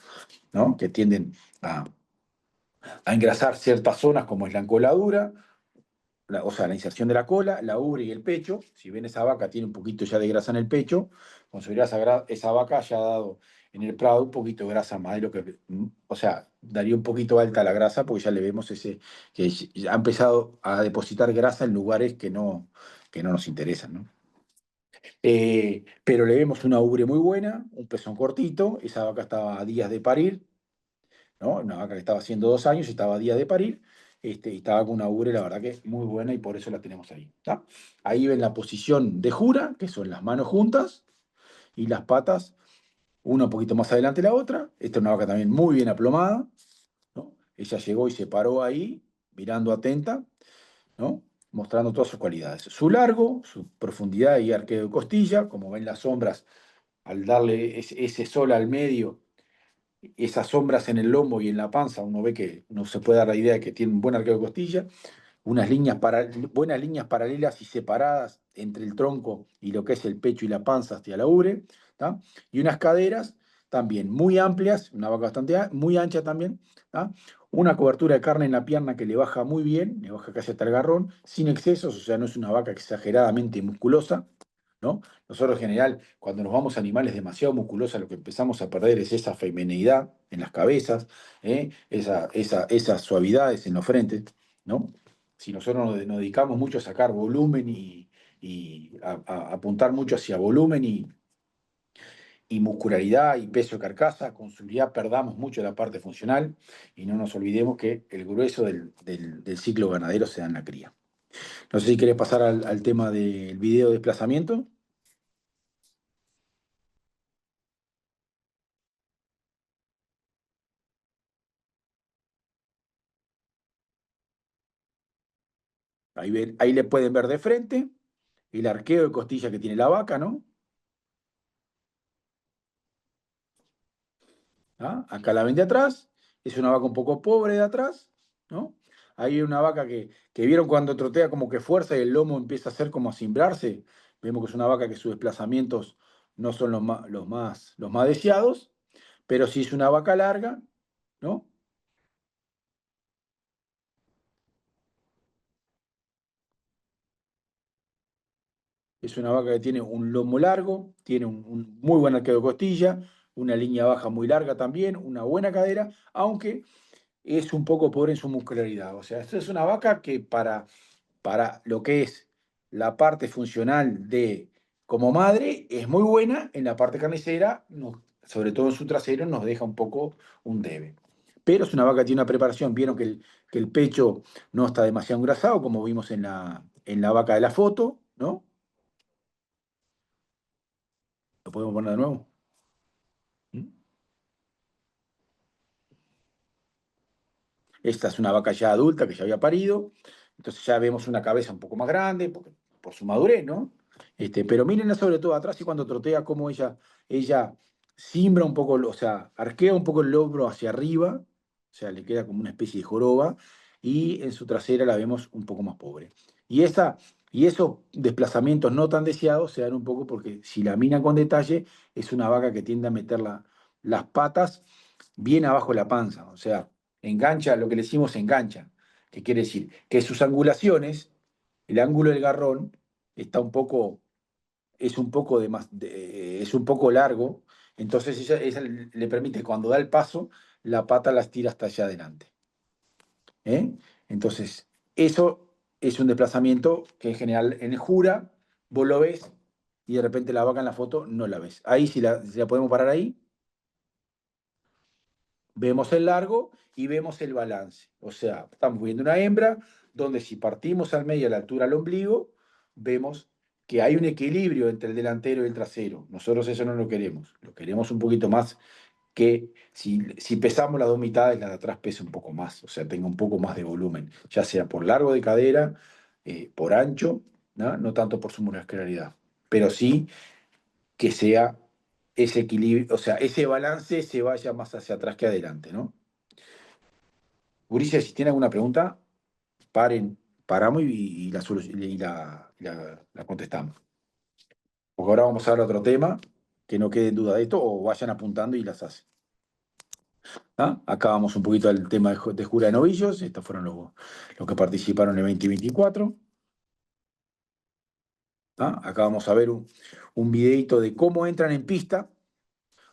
¿no? Que tienden a engrasar ciertas zonas como es la encoladura, o sea, la inserción de la cola, la ubre y el pecho. Si ven esa vaca tiene un poquito ya de grasa en el pecho, considera esa vaca ya ha dado en el prado un poquito de grasa más de lo que, o sea, daría un poquito alta la grasa porque ya le vemos ese, que ya ha empezado a depositar grasa en lugares que no nos interesan, ¿no? Pero le vemos una ubre muy buena, un pezón cortito, esa vaca estaba a días de parir, ¿no? Una vaca que estaba haciendo 2 años y estaba a día de parir, y estaba con una ubre, la verdad que muy buena y por eso la tenemos ahí. ¿Tá? Ahí ven la posición de jura, que son las manos juntas y las patas, una un poquito más adelante de la otra. Esta es una vaca también muy bien aplomada, ¿no? Ella llegó y se paró ahí, mirando atenta, ¿no? Mostrando todas sus cualidades. Su largo, su profundidad y arqueo de costilla, como ven las sombras, al darle ese sol al medio esas sombras en el lomo y en la panza, uno ve que uno se puede dar la idea de que tiene un buen arqueo de costilla, buenas líneas paralelas y separadas entre el tronco y lo que es el pecho y la panza hacia la ubre, ¿tá? Y unas caderas también muy amplias, una vaca bastante muy ancha también, ¿tá? Una cobertura de carne en la pierna que le baja muy bien, le baja casi hasta el garrón, sin excesos, o sea, no es una vaca exageradamente musculosa, ¿no? Nosotros en general, cuando nos vamos a animales demasiado musculosos, lo que empezamos a perder es esa femineidad en las cabezas, esas suavidades en los frentes, ¿no? Si nosotros nos dedicamos mucho a sacar volumen y a apuntar mucho hacia volumen y muscularidad y peso de carcasa, con seguridad perdamos mucho la parte funcional y no nos olvidemos que el grueso del ciclo ganadero se da en la cría. No sé si querés pasar al tema del video de desplazamiento. Ahí le pueden ver de frente el arqueo de costilla que tiene la vaca, ¿no? ¿Ah? Acá la ven de atrás, es una vaca un poco pobre de atrás, ¿no? Ahí hay una vaca que vieron cuando trotea como que fuerza y el lomo empieza a hacer como a cimbrarse. Vemos que es una vaca que sus desplazamientos no son los más deseados, pero sí es una vaca larga, ¿no? Es una vaca que tiene un lomo largo, tiene un muy buen arqueo de costilla, una línea baja muy larga también, una buena cadera, aunque es un poco pobre en su muscularidad. O sea, esto es una vaca que para lo que es la parte funcional de como madre es muy buena, en la parte carnicera, sobre todo en su trasero, nos deja un poco un debe. Pero es una vaca que tiene una preparación, vieron que el pecho no está demasiado engrasado, como vimos en la vaca de la foto, ¿no? ¿Lo podemos poner de nuevo? ¿Mm? Esta es una vaca ya adulta que ya había parido, entonces ya vemos una cabeza un poco más grande por su madurez, ¿no? Pero mírenla sobre todo atrás y cuando trotea cómo ella cimbra un poco, o sea, arquea un poco el hombro hacia arriba, o sea, le queda como una especie de joroba, y en su trasera la vemos un poco más pobre. Y, y esos desplazamientos no tan deseados se dan un poco porque si la miran con detalle, es una vaca que tiende a meter las patas bien abajo de la panza, o sea, engancha, lo que le decimos engancha, que quiere decir que sus angulaciones, el ángulo del garrón, está un poco, es un poco es un poco largo, entonces ella le permite cuando da el paso, la pata la estira hasta allá adelante. ¿Eh? Entonces, eso es un desplazamiento que en general en jura vos lo ves y de repente la vaca en la foto no la ves. Ahí si la podemos parar ahí, vemos el largo y vemos el balance. O sea, estamos viendo una hembra donde si partimos al medio a la altura del ombligo, vemos que hay un equilibrio entre el delantero y el trasero. Nosotros eso no lo queremos. Lo queremos un poquito más que si pesamos las dos mitades, la de atrás pesa un poco más, o sea, tenga un poco más de volumen, ya sea por largo de cadera, por ancho, ¿no? No tanto por su muscularidad, pero sí que sea ese equilibrio, o sea, ese balance se vaya más hacia atrás que adelante, ¿no? Ulises, si tiene alguna pregunta, paramos y la contestamos. Porque ahora vamos a ver otro tema, que no quede en duda de esto, o vayan apuntando y las hacen. ¿Ah? Acá vamos un poquito al tema de jura de novillos. Estos fueron los que participaron en el 2024. ¿Ah? Acá vamos a ver un videito de cómo entran en pista.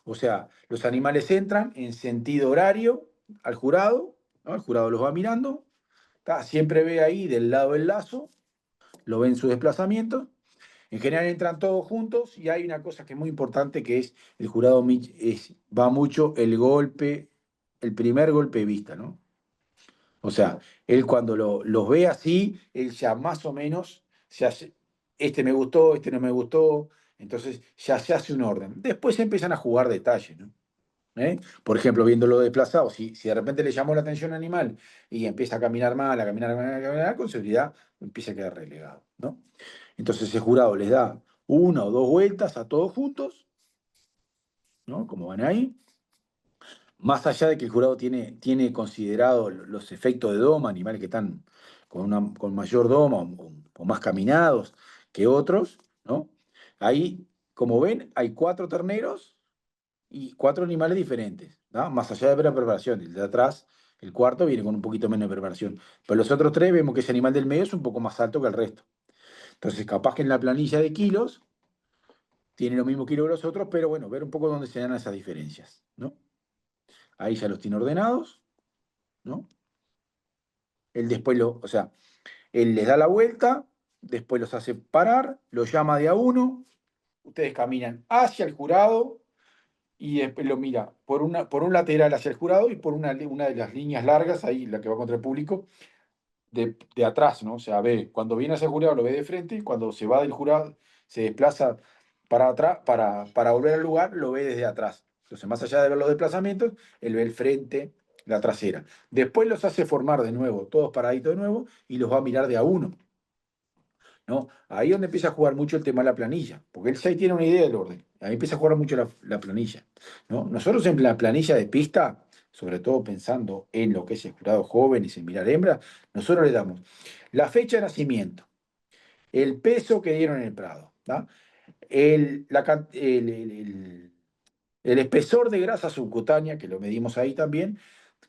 O sea, los animales entran en sentido horario al jurado, ¿no? El jurado los va mirando. ¿Tá? Siempre ve ahí del lado del lazo, lo ven su desplazamiento. En general entran todos juntos y hay una cosa que es muy importante que es el jurado va mucho el golpe, el primer golpe de vista, ¿no? O sea, él cuando los ve así, él ya más o menos se hace, este me gustó, este no me gustó, entonces ya se hace un orden. Después empiezan a jugar detalles, ¿no? Por ejemplo, viéndolo desplazado, si de repente le llamó la atención al animal y empieza a caminar mal, a caminar mal, a caminar, con seguridad empieza a quedar relegado, ¿no? Entonces el jurado les da una o dos vueltas a todos juntos, ¿no? Como van ahí. Más allá de que el jurado tiene considerado los efectos de doma, animales que están con mayor doma o más caminados que otros, ¿no? Ahí, como ven, hay cuatro terneros y cuatro animales diferentes, ¿no? Más allá de la preparación. El de atrás, el cuarto, viene con un poquito menos de preparación. Pero los otros tres vemos que ese animal del medio es un poco más alto que el resto. Entonces, capaz que en la planilla de kilos tiene los mismos kilos que los otros, pero bueno, ver un poco dónde se dan esas diferencias, ¿no? Ahí ya los tiene ordenados, ¿no? Él después o sea, él les da la vuelta, después los hace parar, los llama de a uno, ustedes caminan hacia el jurado y después lo mira por un lateral hacia el jurado y por una de las líneas largas, ahí la que va contra el público, de atrás, ¿no? O sea, ve, cuando viene hacia el jurado lo ve de frente, cuando se va del jurado, se desplaza para atrás, para volver al lugar, lo ve desde atrás. Entonces, más allá de ver los desplazamientos, él ve el frente, la trasera. Después los hace formar de nuevo, todos paraditos de nuevo, y los va a mirar de a uno, ¿no? Ahí es donde empieza a jugar mucho el tema de la planilla, porque él ya tiene una idea del orden. Ahí empieza a jugar mucho la planilla, ¿no? Nosotros en la planilla de pista, sobre todo pensando en lo que es el jurado joven y sin mirar hembra, nosotros le damos la fecha de nacimiento, el peso que dieron en el prado, ¿tá? El espesor de grasa subcutánea, que lo medimos ahí también.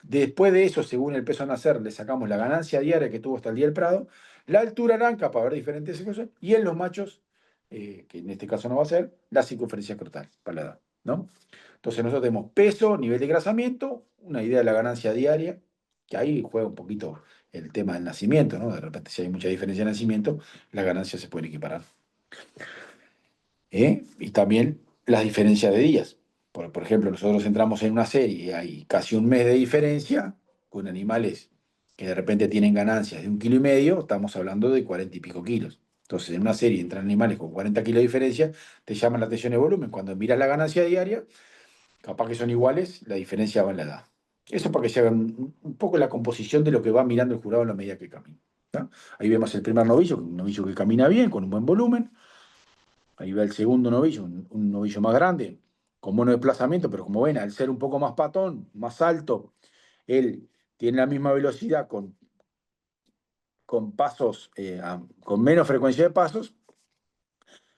Después de eso, según el peso a nacer, le sacamos la ganancia diaria que tuvo hasta el día del prado, la altura aranca para ver diferentes cosas, y en los machos, que en este caso no va a ser, la circunferencia scrotal para la edad, ¿no? Entonces nosotros tenemos peso, nivel de engrasamiento, una idea de la ganancia diaria, que ahí juega un poquito el tema del nacimiento, ¿no? De repente, si hay mucha diferencia de nacimiento, las ganancias se pueden equiparar. Y también las diferencias de días. Por ejemplo, nosotros entramos en una serie y hay casi un mes de diferencia con animales que de repente tienen ganancias de 1,5 kilos, estamos hablando de 40 y pico kilos. Entonces, en una serie entran animales con 40 kilos de diferencia, te llaman la atención el volumen. Cuando miras la ganancia diaria, capaz que son iguales, la diferencia va en la edad. Eso para que se hagan un poco la composición de lo que va mirando el jurado a la medida que camina. ¿Tá? Ahí vemos el primer novillo, un novillo que camina bien, con un buen volumen. Ahí va el segundo novillo, un novillo más grande, con buenos desplazamientos, pero como ven, al ser un poco más patón, más alto, él tiene la misma velocidad con pasos, con menos frecuencia de pasos.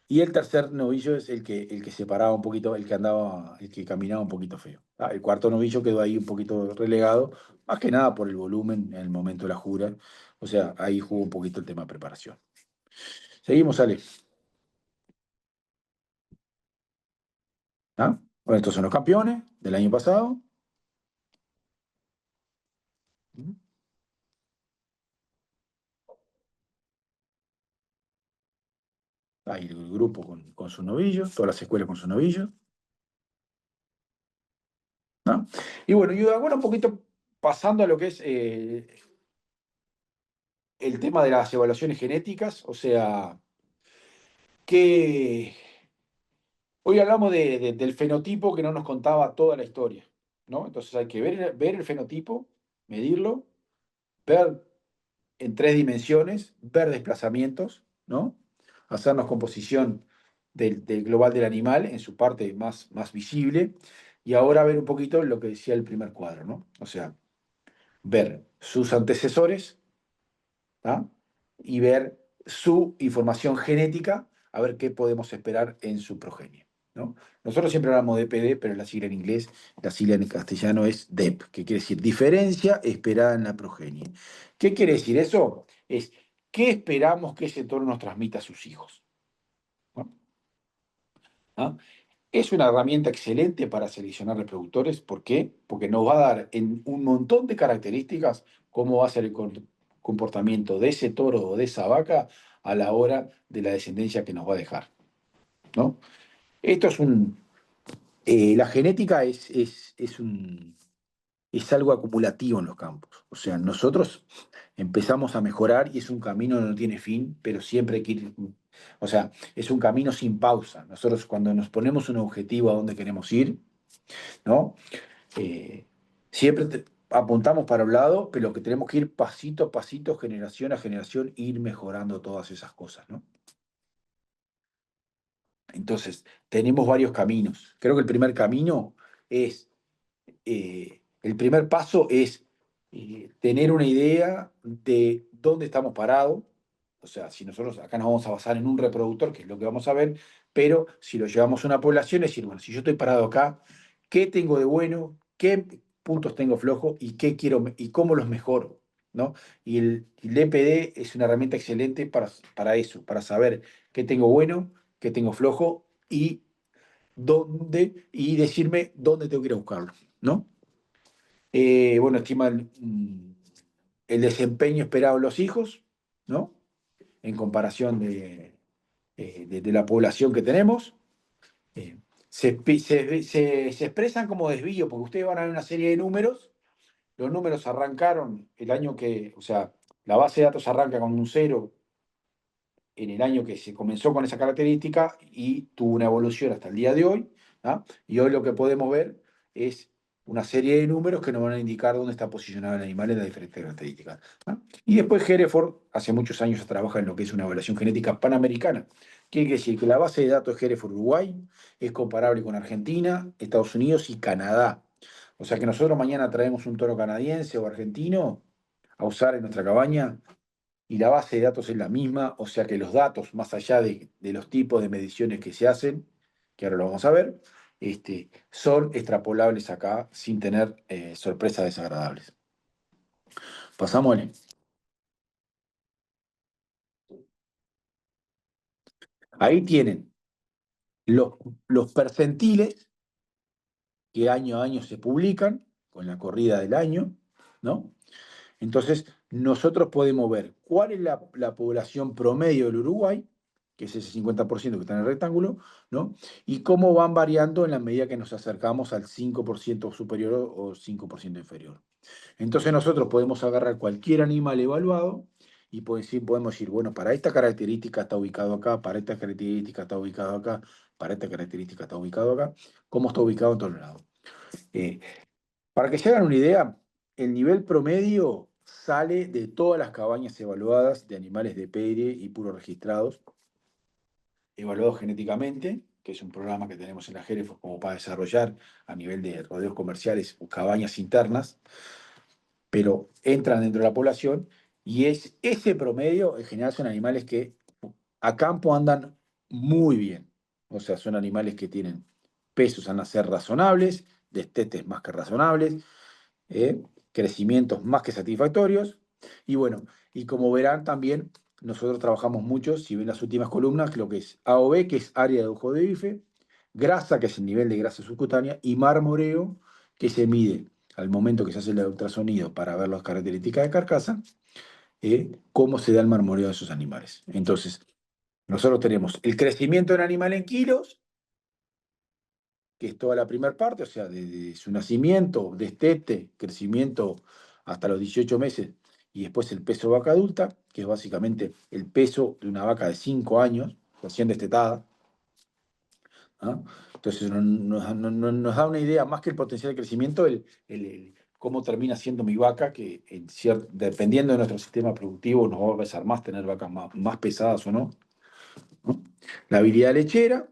Y el tercer novillo es el que separaba un poquito, el que caminaba un poquito feo. El cuarto novillo quedó ahí un poquito relegado, más que nada por el volumen en el momento de la jura. O sea, ahí jugó un poquito el tema de preparación. Seguimos, Ale. ¿Ah? Bueno, estos son los campeones del año pasado. Ahí el grupo con sus novillos, todas las escuelas con sus novillos, ¿no? Y bueno, y ahora un poquito pasando a lo que es el tema de las evaluaciones genéticas, o sea, que Hoy hablamos del fenotipo que no nos contaba toda la historia, ¿no? Entonces hay que ver el fenotipo, medirlo, ver en 3 dimensiones, ver desplazamientos, ¿no? Hacernos composición del global del animal en su parte más visible, y ahora ver un poquito lo que decía el primer cuadro, ¿no? O sea, ver sus antecesores, ¿tá? Y ver su información genética, a ver qué podemos esperar en su progenie, ¿no? Nosotros siempre hablamos de PD, pero la sigla en inglés, la sigla en castellano es DEP, que quiere decir diferencia esperada en la progenie. ¿Qué quiere decir eso? Es qué esperamos que ese toro nos transmita a sus hijos, ¿no? ¿Ah? Es una herramienta excelente para seleccionar reproductores. ¿Por qué? Porque nos va a dar en un montón de características cómo va a ser el comportamiento de ese toro o de esa vaca a la hora de la descendencia que nos va a dejar, ¿no? Esto es la genética es algo acumulativo en los campos. O sea, nosotros empezamos a mejorar y es un camino que no tiene fin, pero siempre hay que ir, o sea, es un camino sin pausa. Nosotros cuando nos ponemos un objetivo a dónde queremos ir, ¿no? Eh, siempre apuntamos para un lado, pero que tenemos que ir pasito a pasito, generación a generación, ir mejorando todas esas cosas, ¿no? Entonces, tenemos varios caminos. Creo que el primer camino es el primer paso es tener una idea de dónde estamos parados. O sea, si nosotros acá nos vamos a basar en un reproductor, que es lo que vamos a ver, pero si lo llevamos a una población, es decir, bueno, si yo estoy parado acá, ¿qué tengo de bueno? ¿Qué puntos tengo flojos? ¿Y qué quiero y cómo los mejoro? ¿No? Y el EPD es una herramienta excelente para eso, para saber qué tengo bueno, qué tengo flojo y decirme dónde tengo que ir a buscarlo, ¿no? Bueno, estima el desempeño esperado de los hijos, ¿no? En comparación de la población que tenemos. Eh, se expresan como desvío, porque ustedes van a ver una serie de números. Los números arrancaron el año que, o sea, la base de datos arranca con un cero en el año que se comenzó con esa característica y tuvo una evolución hasta el día de hoy, ¿ah? Y hoy lo que podemos ver es una serie de números que nos van a indicar dónde está posicionado el animal en las diferentes características, ¿ah? Y después Hereford, hace muchos años, trabaja en lo que es una evaluación genética panamericana. Quiere decir que la base de datos de Hereford Uruguay es comparable con Argentina, Estados Unidos y Canadá. O sea que nosotros mañana traemos un toro canadiense o argentino a usar en nuestra cabaña y la base de datos es la misma, o sea que los datos, más allá de los tipos de mediciones que se hacen, que ahora lo vamos a ver, son extrapolables acá sin tener sorpresas desagradables. Pasamos, N. Ahí tienen los, los percentiles que año a año se publican con la corrida del año, ¿no? Entonces, nosotros podemos ver cuál es la población promedio del Uruguay, que es ese 50% que está en el rectángulo, ¿no? Y cómo van variando en la medida que nos acercamos al 5% superior o 5% inferior. Entonces, nosotros podemos agarrar cualquier animal evaluado y podemos decir, bueno, para esta característica está ubicado acá, para esta característica está ubicado acá, para esta característica está ubicado acá, cómo está ubicado en todos lados. Eh, para que se hagan una idea, el nivel promedio sale de todas las cabañas evaluadas de animales de pere y puros registrados, evaluados genéticamente, que es un programa que tenemos en la Hereford como para desarrollar a nivel de rodeos comerciales o cabañas internas, pero entran dentro de la población y es ese promedio, en general son animales que a campo andan muy bien. O sea, son animales que tienen pesos a nacer razonables, destetes más que razonables, crecimientos más que satisfactorios. Y bueno, y como verán también, nosotros trabajamos mucho, si ven las últimas columnas, lo que es AOB, que es área de ojo de bife, grasa, que es el nivel de grasa subcutánea, y marmoreo, que se mide al momento que se hace el ultrasonido para ver las características de carcasa, cómo se da el marmoreo de esos animales. Entonces, nosotros tenemos el crecimiento del animal en kilos, que es toda la primera parte, o sea, desde su nacimiento, destete, crecimiento hasta los 18 meses, y después el peso vaca adulta, que es básicamente el peso de una vaca de 5 años, recién destetada, ¿Ah? Entonces nos da una idea, más que el potencial de crecimiento, cómo termina siendo mi vaca, que dependiendo de nuestro sistema productivo nos va a pesar más tener vacas más pesadas o no. ¿No? La habilidad lechera.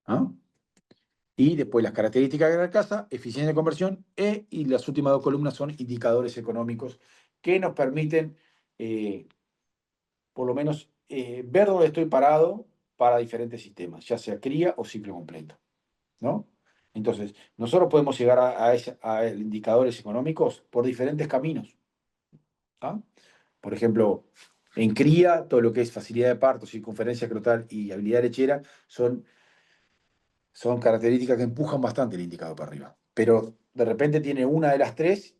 ¿Ah? Y después las características de la casa, eficiencia de conversión, y las últimas dos columnas son indicadores económicos que nos permiten, por lo menos, ver dónde estoy parado para diferentes sistemas, ya sea cría o ciclo completo, ¿no? Entonces, nosotros podemos llegar a indicadores económicos por diferentes caminos. ¿Ah? Por ejemplo, en cría, todo lo que es facilidad de parto, circunferencia escrotal y habilidad lechera son características que empujan bastante el indicador para arriba. Pero de repente tiene una de las tres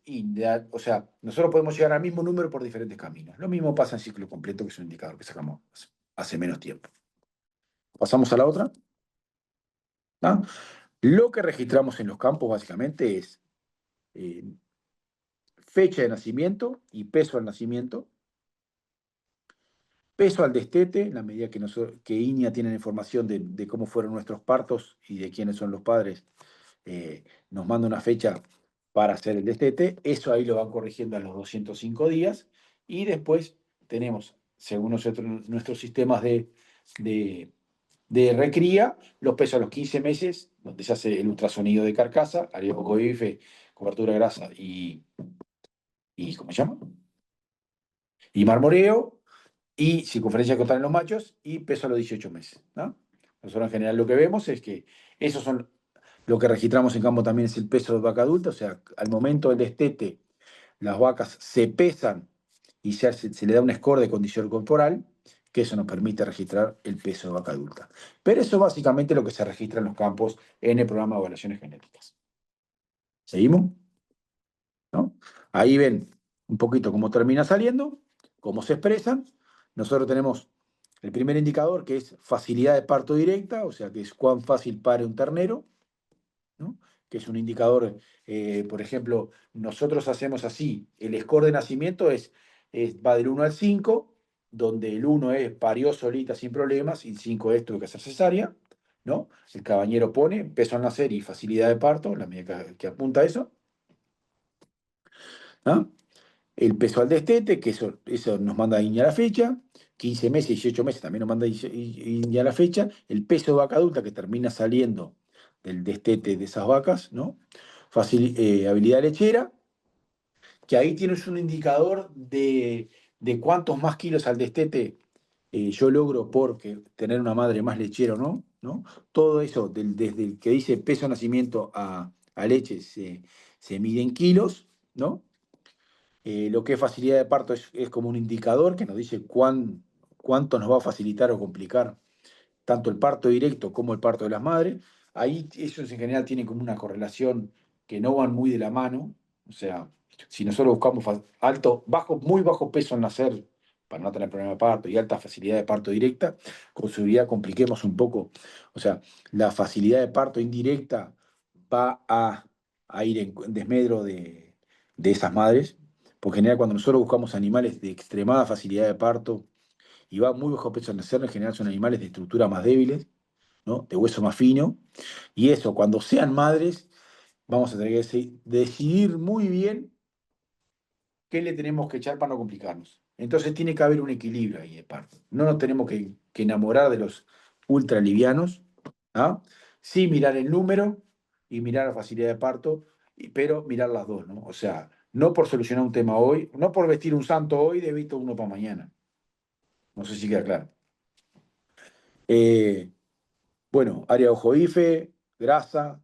o sea, nosotros podemos llegar al mismo número por diferentes caminos. Lo mismo pasa en ciclo completo, que es un indicador que sacamos hace menos tiempo. Pasamos a la otra. ¿Ah? Lo que registramos en los campos básicamente es eh, fecha de nacimiento y peso al nacimiento, peso al destete, en la medida que INIA tiene información de cómo fueron nuestros partos y de quiénes son los padres, nos manda una fecha para hacer el destete, eso ahí lo van corrigiendo a los 205 días, y después tenemos, según nuestros sistemas de, de recría, los pesos a los 15 meses, donde se hace el ultrasonido de carcasa, área bife, cobertura de grasa y ¿cómo se llama? Y marmoreo, y circunferencia total en los machos, y peso a los 18 meses, ¿no? Nosotros en general lo que vemos es que esos son lo que registramos en campo también es el peso de vaca adulta, o sea, al momento del destete, las vacas se pesan y se le da un score de condición corporal, que eso nos permite registrar el peso de vaca adulta. Pero eso es básicamente lo que se registra en los campos en el programa de evaluaciones genéticas. ¿Seguimos? ¿No? Ahí ven un poquito cómo termina saliendo, cómo se expresan. Nosotros tenemos el primer indicador, que es facilidad de parto directa, o sea, que es cuán fácil pare un ternero, ¿no? Que es un indicador, por ejemplo, nosotros hacemos así, el score de nacimiento va del 1 al 5, donde el 1 es parió solita sin problemas y el 5 es tuvo que hacer cesárea, ¿no? El cabañero pone peso al nacer y facilidad de parto, la medida que apunta a eso, ¿no? El peso al destete, que eso nos manda a INEA la fecha, 15 meses, 18 meses también nos manda a INEA la fecha, el peso de vaca adulta que termina saliendo del destete de esas vacas, ¿no? Habilidad lechera, que ahí tienes un indicador de cuántos más kilos al destete yo logro por tener una madre más lechera o no, ¿no? Todo eso, desde el que dice peso de nacimiento a leche, se mide en kilos, ¿no? Lo que es facilidad de parto es como un indicador que nos dice cuánto nos va a facilitar o complicar tanto el parto directo como el parto de las madres. Ahí ellos en general tienen como una correlación que no van muy de la mano. O sea, si nosotros buscamos muy bajo peso al nacer para no tener problema de parto y alta facilidad de parto directa, con seguridad compliquemos un poco. O sea, la facilidad de parto indirecta va a ir en desmedro de esas madres. Por general, cuando nosotros buscamos animales de extremada facilidad de parto, y va muy bajo peso al nacer, en general son animales de estructura más débiles, ¿no? De hueso más fino, y eso, cuando sean madres, vamos a tener que decidir muy bien qué le tenemos que echar para no complicarnos. Entonces tiene que haber un equilibrio ahí de parto. No nos tenemos que enamorar de los ultralivianos, ¿ah? Sí mirar el número y mirar la facilidad de parto, pero mirar las dos, ¿no? O sea, no por solucionar un tema hoy, no por vestir un santo hoy, debito uno para mañana. No sé si queda claro. Eh, Bueno, área ojo IFE, grasa,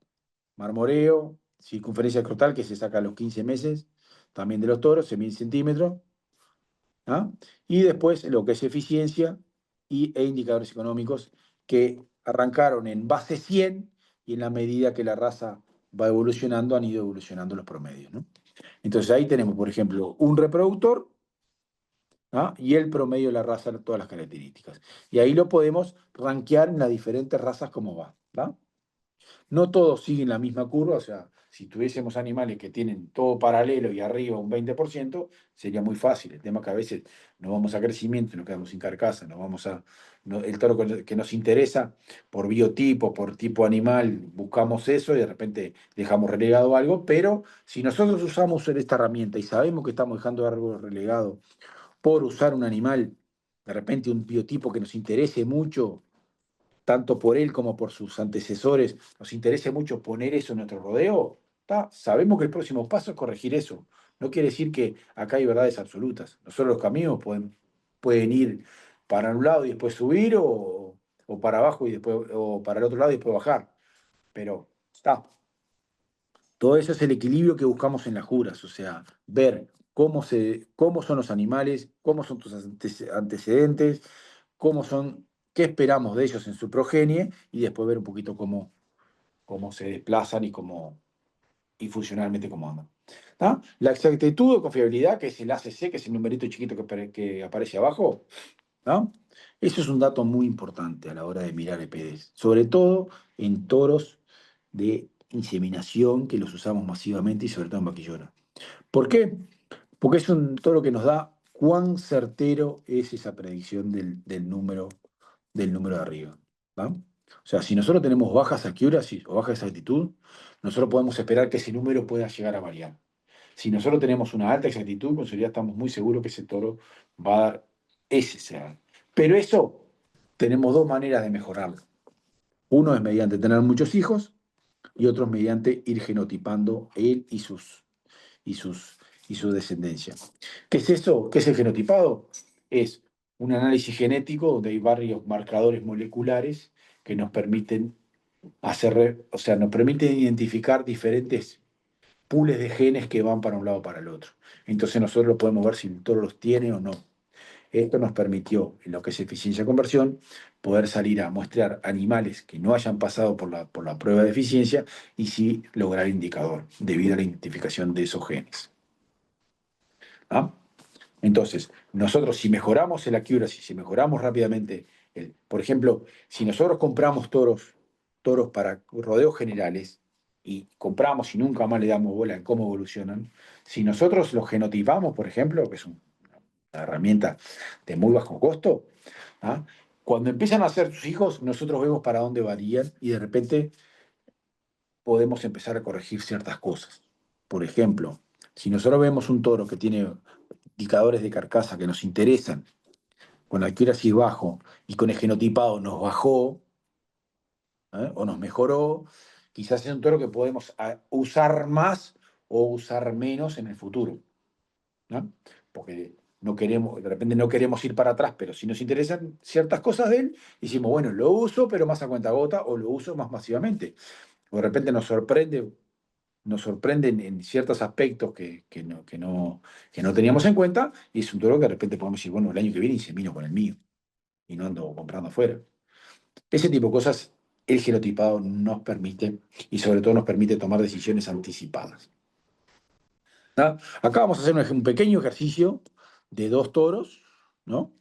marmoreo, circunferencia escrotal que se saca a los 15 meses, también de los toros, se mide en centímetros, ¿ah? Y después lo que es eficiencia e indicadores económicos que arrancaron en base 100 y en la medida que la raza va evolucionando han ido evolucionando los promedios, ¿no? Entonces ahí tenemos, por ejemplo, un reproductor, ¿ah? Y el promedio de la raza, todas las características. Y ahí lo podemos rankear en las diferentes razas como va, ¿va? No todos siguen la misma curva, o sea, Si tuviésemos animales que tienen todo paralelo y arriba un 20%, sería muy fácil. El tema es que a veces no vamos a crecimiento, nos quedamos sin carcasa, no vamos a, el toro que nos interesa por biotipo, por tipo animal, buscamos eso y de repente dejamos relegado algo, pero si nosotros usamos esta herramienta y sabemos que estamos dejando algo relegado por usar un animal, de repente un biotipo que nos interese mucho, tanto por él como por sus antecesores, nos interese mucho poner eso en nuestro rodeo, sabemos que el próximo paso es corregir eso. No quiere decir que acá hay verdades absolutas. Nosotros los caminos pueden ir para un lado y después subir, o para abajo y después, o para el otro lado y después bajar. Pero todo eso es el equilibrio que buscamos en las juras, o sea, ver cómo son los animales, cómo son tus antecedentes, qué esperamos de ellos en su progenie, y después ver un poquito cómo se desplazan y funcionalmente cómo andan. ¿Tá? La exactitud o confiabilidad, que es el ACC, que es el numerito chiquito que aparece abajo, ¿no? Eso es un dato muy importante a la hora de mirar EPDs, sobre todo en toros de inseminación que los usamos masivamente y sobre todo en vaquillona. ¿Por qué? Porque es un toro que nos da cuán certero es esa predicción del número de arriba. ¿Va? O sea, si nosotros tenemos bajas accuracy o baja exactitud, nosotros podemos esperar que ese número pueda llegar a variar. Si nosotros tenemos una alta exactitud, con seguridad estamos muy seguros que ese toro va a dar ese ser. Pero eso tenemos dos maneras de mejorarlo. Uno es mediante tener muchos hijos y otro es mediante ir genotipando él y sus, y su descendencia. ¿Qué es eso? ¿Qué es el genotipado? Es un análisis genético donde hay varios marcadores moleculares que nos permiten o sea, nos permiten identificar diferentes pools de genes que van para un lado o para el otro. Entonces nosotros podemos ver si el toro los tiene o no. Esto nos permitió, en lo que es eficiencia de conversión, poder salir a muestrear animales que no hayan pasado por la prueba de eficiencia y sí lograr indicador debido a la identificación de esos genes. ¿Ah? Entonces, nosotros si mejoramos el accuracy, si mejoramos rápidamente, por ejemplo, si nosotros compramos toros para rodeos generales y compramos y nunca más le damos bola en cómo evolucionan, si nosotros los genotipamos, por ejemplo, que es una herramienta de muy bajo costo, ¿ah? Cuando empiezan a ser sus hijos, nosotros vemos para dónde varían y de repente podemos empezar a corregir ciertas cosas. Por ejemplo, si nosotros vemos un toro que tiene indicadores de carcasa que nos interesan, con accuracy bajo y con el genotipado nos bajó, o nos mejoró, quizás es un toro que podemos usar más o usar menos en el futuro, ¿no? Porque de repente no queremos ir para atrás, pero si nos interesan ciertas cosas de él, decimos, bueno, lo uso, pero más a cuenta-gota, o lo uso más masivamente. O de repente nos sorprenden en ciertos aspectos que no teníamos en cuenta, y es un toro que de repente podemos decir, bueno, el año que viene insemino con el mío, y no ando comprando afuera. Ese tipo de cosas el genotipado nos permite, y sobre todo nos permite tomar decisiones anticipadas. ¿Tá? Acá vamos a hacer un pequeño ejercicio de dos toros, ¿no?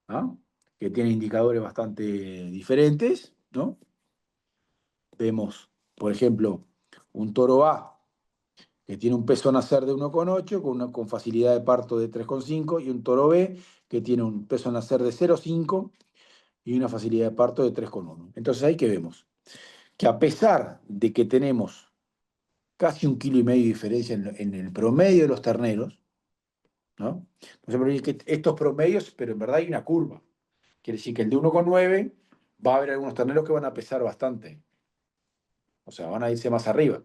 ¿Ah? Que tienen indicadores bastante diferentes, ¿no? Vemos, por ejemplo, un toro A que tiene un peso a nacer de 1,8 con facilidad de parto de 3,5, y un toro B que tiene un peso a nacer de 0,5 y una facilidad de parto de 3,1. Entonces ahí que vemos que a pesar de que tenemos casi 1,5 kilos de diferencia en el promedio de los terneros, ¿no? Entonces, que estos promedios, pero en verdad hay una curva. Quiere decir que el de 1,9 va a haber algunos terneros que van a pesar bastante. O sea, van a irse más arriba.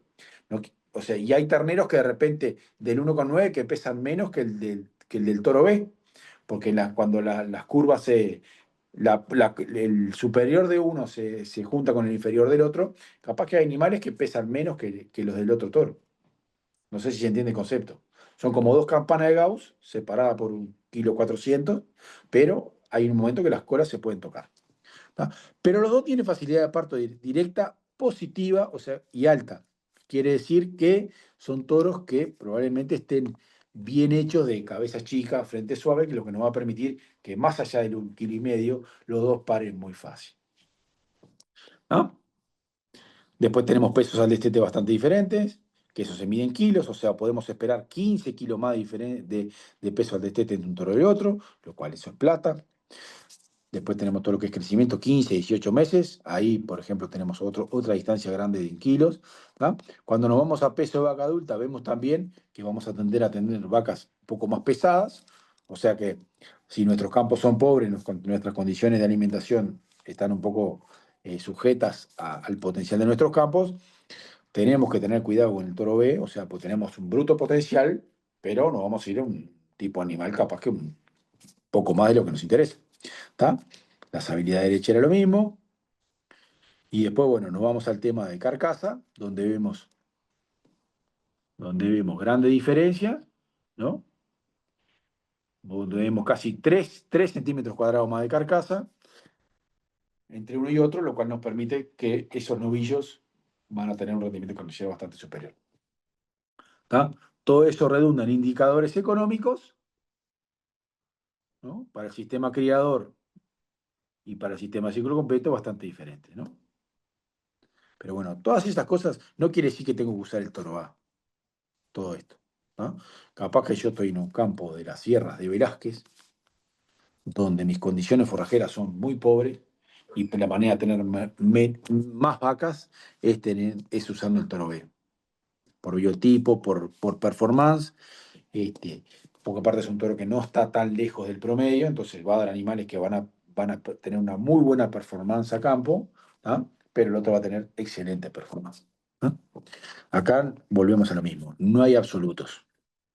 ¿No? O sea, y hay terneros que de repente del 1,9 que pesan menos que el del toro B, porque cuando las curvas el superior de uno se junta con el inferior del otro, capaz que hay animales que pesan menos que los del otro toro. No sé si se entiende el concepto. Son como dos campanas de Gauss separadas por 1,4 kg, pero hay un momento que las colas se pueden tocar. ¿Tá? Pero los dos tienen facilidad de parto directa, positiva, o sea, y alta. Quiere decir que son toros que probablemente estén bien hechos de cabeza chica, frente suave, que lo que nos va a permitir que más allá del 1,5 kg, los dos paren muy fácil. ¿No? Después tenemos pesos al destete bastante diferentes, que eso se mide en kilos, o sea, podemos esperar 15 kilos más de peso al destete entre un toro y otro, lo cual eso es plata. Después tenemos todo lo que es crecimiento, 15, 18 meses. Ahí, por ejemplo, tenemos otra distancia grande de en kilos. ¿Va? Cuando nos vamos a peso de vaca adulta, vemos también que vamos a tender a tener vacas un poco más pesadas. O sea que si nuestros campos son pobres, nuestras condiciones de alimentación están un poco sujetas al potencial de nuestros campos, tenemos que tener cuidado con el toro B. O sea, pues tenemos un bruto potencial, pero no vamos a ir a un tipo animal capaz que un poco más de lo que nos interesa. ¿Está? Las habilidades de leche era lo mismo. Y después, bueno, nos vamos al tema de carcasa, donde vemos grandes diferencias, ¿no? Donde vemos casi 3 centímetros cuadrados más de carcasa entre uno y otro, lo cual nos permite que esos novillos van a tener un rendimiento comercial bastante superior. ¿Está? Todo eso redunda en indicadores económicos, ¿no? Para el sistema criador y para el sistema ciclo completo bastante diferentes, ¿no? Pero bueno, todas estas cosas no quiere decir que tengo que usar el toro A, todo esto, ¿no? Capaz que yo estoy en un campo de las sierras de Velázquez, donde mis condiciones forrajeras son muy pobres, y la manera de tener más vacas es usando el toro B, por biotipo, por performance, este, porque aparte es un toro que no está tan lejos del promedio, entonces va a dar animales que van a tener una muy buena performance a campo, ¿ah? Pero el otro va a tener excelente performance. ¿Ah? Acá volvemos a lo mismo, no hay absolutos.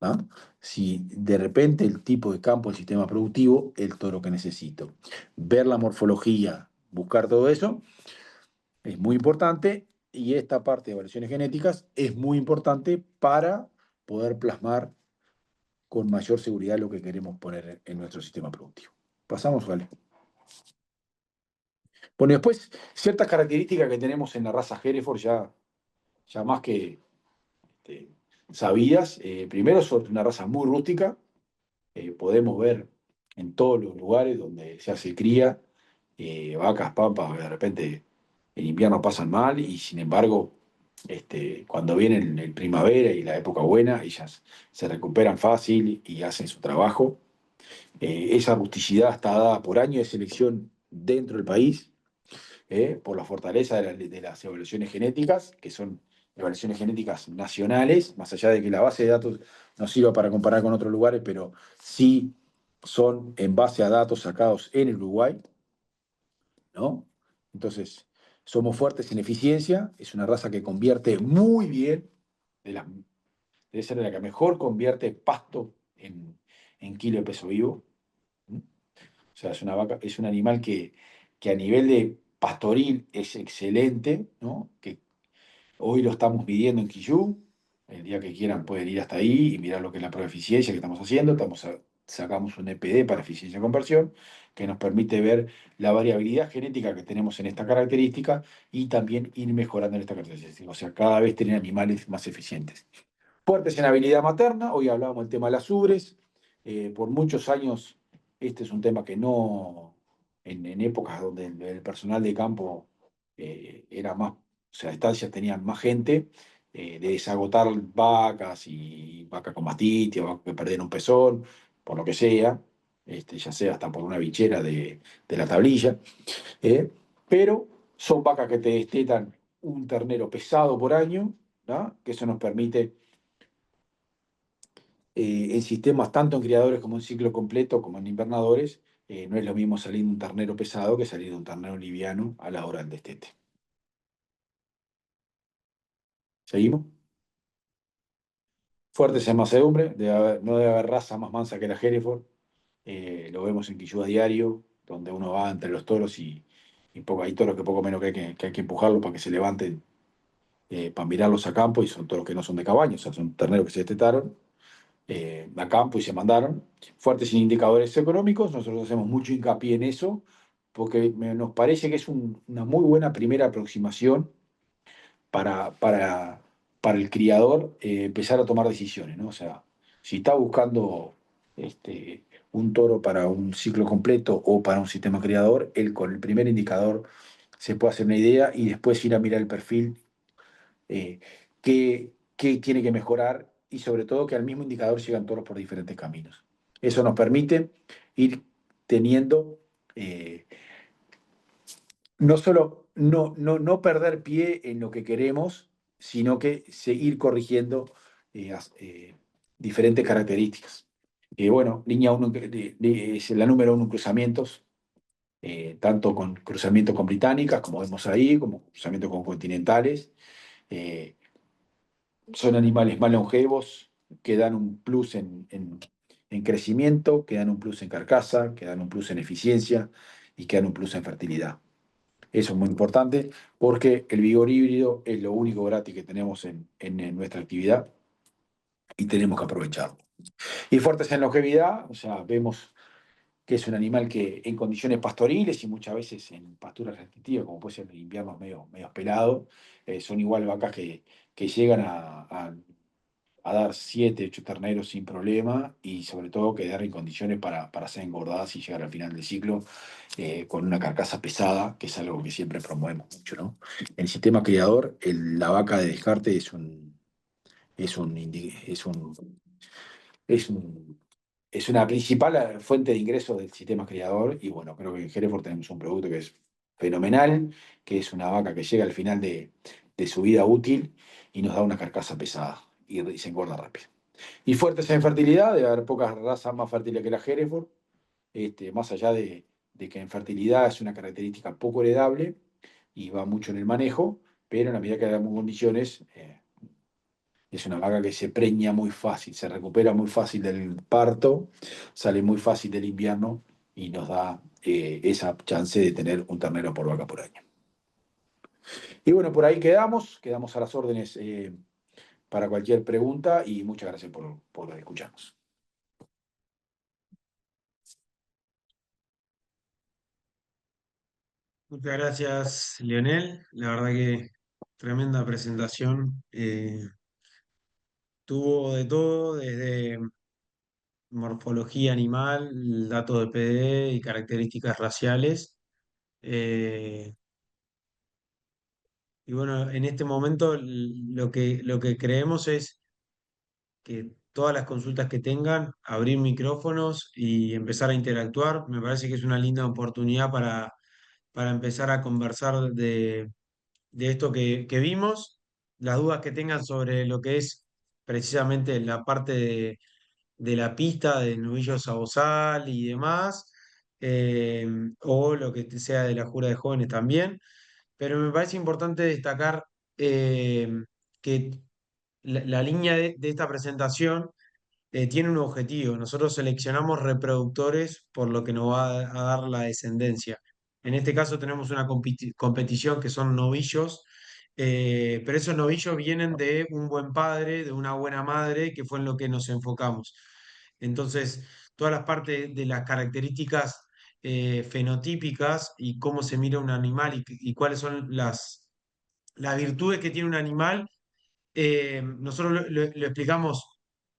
¿Ah? Si de repente el tipo de campo, el sistema productivo, el toro que necesito. Ver la morfología, buscar todo eso, es muy importante, y esta parte de evaluaciones genéticas es muy importante para poder plasmar con mayor seguridad lo que queremos poner en nuestro sistema productivo. Pasamos, vale. Bueno, después, ciertas características que tenemos en la raza Hereford ya más que este, sabidas. Primero, son una raza muy rústica. Podemos ver en todos los lugares donde se hace cría, vacas, pampas, de repente en invierno pasan mal, y sin embargo, cuando viene el primavera y la época buena, ellas se recuperan fácil y hacen su trabajo. Esa rusticidad está dada por años de selección dentro del país, por la fortaleza de las evaluaciones genéticas, que son evaluaciones genéticas nacionales, más allá de que la base de datos no sirva para comparar con otros lugares, pero sí son en base a datos sacados en el Uruguay, ¿no? Entonces, somos fuertes en eficiencia, es una raza que convierte muy bien, debe ser de la que mejor convierte pasto en kilo de peso vivo. O sea, es un animal que a nivel de pastoril es excelente, ¿no? Que hoy lo estamos midiendo en Quillú. El día que quieran pueden ir hasta ahí y mirar lo que es la prueba de eficiencia que estamos haciendo. Sacamos un EPD para eficiencia de conversión, que nos permite ver la variabilidad genética que tenemos en esta característica y también ir mejorando en esta característica. O sea, cada vez tener animales más eficientes. Fuertes en habilidad materna, hoy hablábamos del tema de las ubres. Por muchos años, este es un tema que no, en épocas donde el personal de campo era más, o sea, estancias tenían más gente, de desagotar vacas y vacas con mastitis, o vacas que perdieron un pezón, por lo que sea, ya sea hasta por una bichera de la tablilla, eh, pero son vacas que te destetan un ternero pesado por año, ¿no? Que eso nos permite, en sistemas tanto en criadores como en ciclo completo, como en invernadores, no es lo mismo salir de un ternero pesado que salir de un ternero liviano a la hora del destete. ¿Seguimos? Fuertes en macedumbre, no debe haber raza más mansa que la Hereford. Lo vemos en Quillú a diario, donde uno va entre los toros y hay toros que poco menos que hay que empujarlos para que se levanten, para mirarlos a campo, y son toros que no son de cabaña, o sea, son terneros que se destetaron a campo y se mandaron. Fuertes sin indicadores económicos, nosotros hacemos mucho hincapié en eso, porque nos parece que es una muy buena primera aproximación para el criador, empezar a tomar decisiones, ¿no? O sea, si está buscando un toro para un ciclo completo o para un sistema criador, él con el primer indicador se puede hacer una idea y después ir a mirar el perfil eh, qué tiene que mejorar y sobre todo que al mismo indicador llegan todos por diferentes caminos. Eso nos permite ir teniendo, no solo no perder pie en lo que queremos, sino que seguir corrigiendo diferentes características. Bueno, línea 1 es la número 1 en cruzamientos, tanto con cruzamientos con británicas, como vemos ahí, como cruzamientos con continentales. Eh, Son animales más longevos, que dan un plus en crecimiento, que dan un plus en carcasa, que dan un plus en eficiencia y que dan un plus en fertilidad. Eso es muy importante porque el vigor híbrido es lo único gratis que tenemos en nuestra actividad y tenemos que aprovecharlo. Y fuertes en longevidad, o sea, vemos que es un animal que en condiciones pastoriles y muchas veces en pasturas restrictivas, como puede ser en inviernos medio pelados, son igual vacas que llegan a dar 7, 8 terneros sin problema y sobre todo quedar en condiciones para ser engordadas y llegar al final del ciclo con una carcasa pesada, que es algo que siempre promovemos mucho, ¿no? En el sistema criador, la vaca de descarte es un, indi- es un- es una principal fuente de ingreso del sistema criador y bueno, creo que en Hereford tenemos un producto que es fenomenal, que es una vaca que llega al final de su vida útil y nos da una carcasa pesada y se engorda rápido. Y fuertes en fertilidad, debe haber pocas razas más fértiles que la Hereford, más allá de que en fertilidad es una característica poco heredable y va mucho en el manejo, pero en la medida que damos condiciones, es una vaca que se preña muy fácil, se recupera muy fácil del parto, sale muy fácil del invierno y nos da esa chance de tener un ternero por vaca por año. Y bueno, por ahí quedamos a las órdenes para cualquier pregunta y muchas gracias por escucharnos. Muchas gracias, Leonel. La verdad que tremenda presentación. Tuvo de todo, desde morfología animal, datos de PD y características raciales. Eh, y bueno, en este momento lo que creemos es que todas las consultas que tengan, abrir micrófonos y empezar a interactuar. Me parece que es una linda oportunidad para empezar a conversar de esto que vimos, las dudas que tengan sobre lo que es precisamente la parte de la pista de novillos Sausal y demás, eh, o lo que sea de la jura de jóvenes también. Pero me parece importante destacar eh, que la línea de esta presentación tiene un objetivo. Nosotros seleccionamos reproductores por lo que nos va a dar la descendencia. En este caso tenemos una competición que son novillos, pero esos novillos vienen de un buen padre, de una buena madre, que fue en lo que nos enfocamos. Entonces, todas las partes de las características fenotípicas y cómo se mira un animal y cuáles son las virtudes que tiene un animal nosotros lo explicamos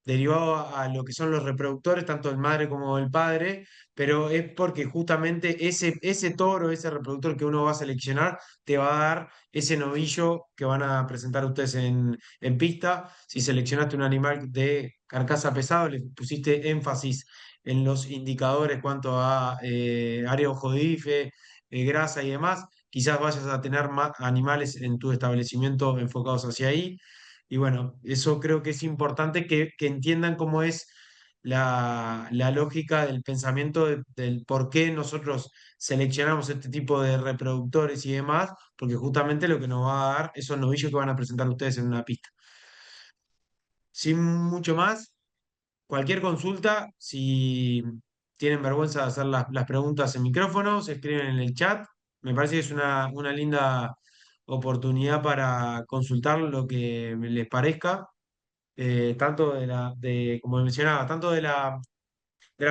derivado a lo que son los reproductores, tanto el madre como el padre, pero es porque justamente ese toro, ese reproductor que uno va a seleccionar, te va a dar ese novillo que van a presentar ustedes en pista. Si seleccionaste un animal de carcasa pesado, le pusiste énfasis en los indicadores cuanto a área ojodife, grasa y demás. Quizás vayas a tener más animales en tu establecimiento enfocados hacia ahí. Y bueno, eso creo que es importante que entiendan cómo es la lógica del pensamiento del por qué nosotros seleccionamos este tipo de reproductores y demás, porque justamente lo que nos va a dar esos novillos que van a presentar ustedes en una pista. Sin mucho más, cualquier consulta, si tienen vergüenza de hacer las preguntas en micrófono, se escriben en el chat. Me parece que es una linda oportunidad para consultar lo que les parezca tanto como mencionaba, tanto de la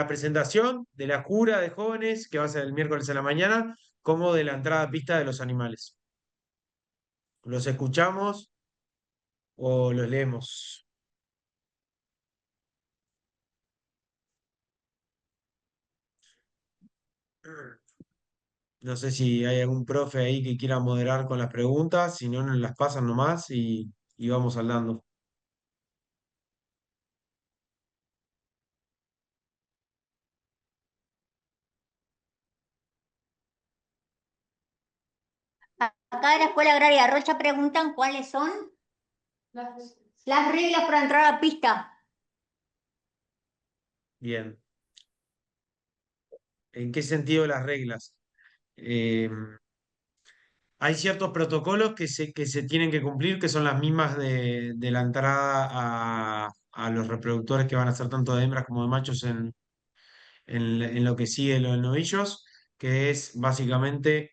presentación, de la jura de jóvenes, que va a ser el miércoles a la mañana, como de la entrada a pista de los animales. ¿Los escuchamos o los leemos? No sé si hay algún profe ahí que quiera moderar con las preguntas, si no, nos las pasan nomás y vamos hablando. Acá de la Escuela Agraria Rocha preguntan cuáles son las reglas para entrar a la pista. Bien. ¿En qué sentido las reglas? Eh, Hay ciertos protocolos que se tienen que cumplir, que son las mismas de la entrada a los reproductores que van a ser tanto de hembras como de machos en lo que sigue los novillos, que es básicamente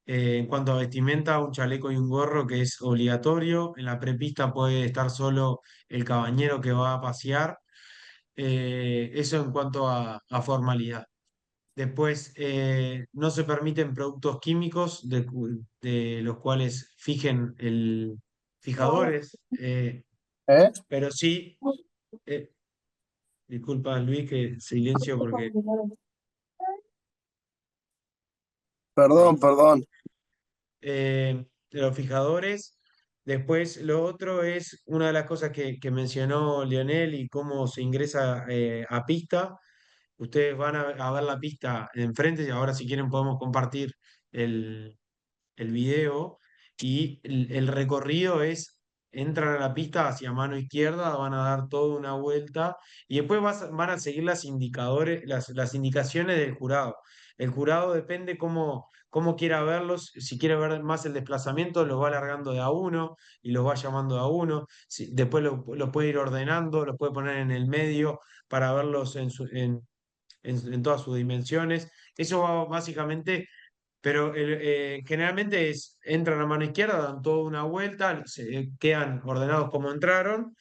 en cuanto a vestimenta, un chaleco y un gorro que es obligatorio. En la prepista puede estar solo el cabañero que va a pasear. Eso en cuanto a formalidad. Después, no se permiten productos químicos de los cuales fijen el fijadores, ¿Eh? pero sí, eh, disculpa Luis que silencio porque Perdón, ahí. perdón. De los fijadores. Después, lo otro es una de las cosas que mencionó Lionel y cómo se ingresa a pista. Ustedes van a ver la pista enfrente y ahora si quieren podemos compartir el, el video y el recorrido es, entran a la pista hacia mano izquierda, van a dar toda una vuelta y después van a seguir las indicaciones del jurado. El jurado depende cómo quiera verlos, si quiere ver más el desplazamiento, los va alargando de a uno y los va llamando de a uno. Después lo puede ir ordenando, los puede poner en el medio para verlos en todas sus dimensiones. Eso va básicamente, pero generalmente entran a mano izquierda, dan toda una vuelta, quedan ordenados como entraron,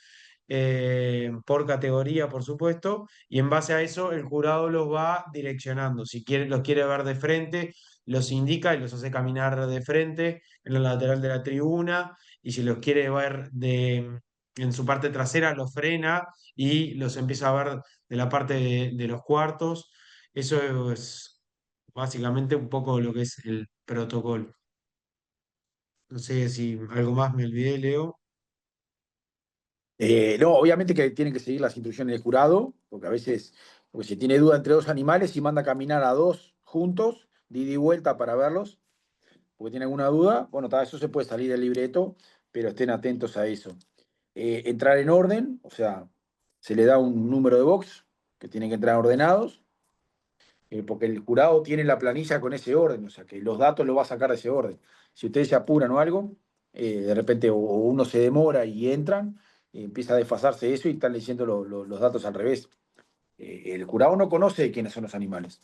por categoría, por supuesto, y en base a eso el jurado los va direccionando. Si quiere, los quiere ver de frente, los indica y los hace caminar de frente en la lateral de la tribuna, y si los quiere ver en su parte trasera, los frena y los empieza a ver de la parte de los cuartos. Eso es básicamente un poco lo que es el protocolo. No sé si algo más me olvidé, Leo. No, obviamente que tienen que seguir las instrucciones del jurado, porque a veces, porque si tiene duda entre dos animales y manda a caminar a dos juntos, de ida y vuelta para verlos, porque tiene alguna duda, bueno, eso se puede salir del libreto, pero estén atentos a eso. Entrar en orden, o sea, se le da un número de box que tienen que entrar ordenados, porque el jurado tiene la planilla con ese orden, o sea, que los datos los va a sacar de ese orden. Si ustedes se apuran o algo, de repente o uno se demora y entran, empieza a desfasarse eso y están leyendo los datos al revés. El jurado no conoce quiénes son los animales.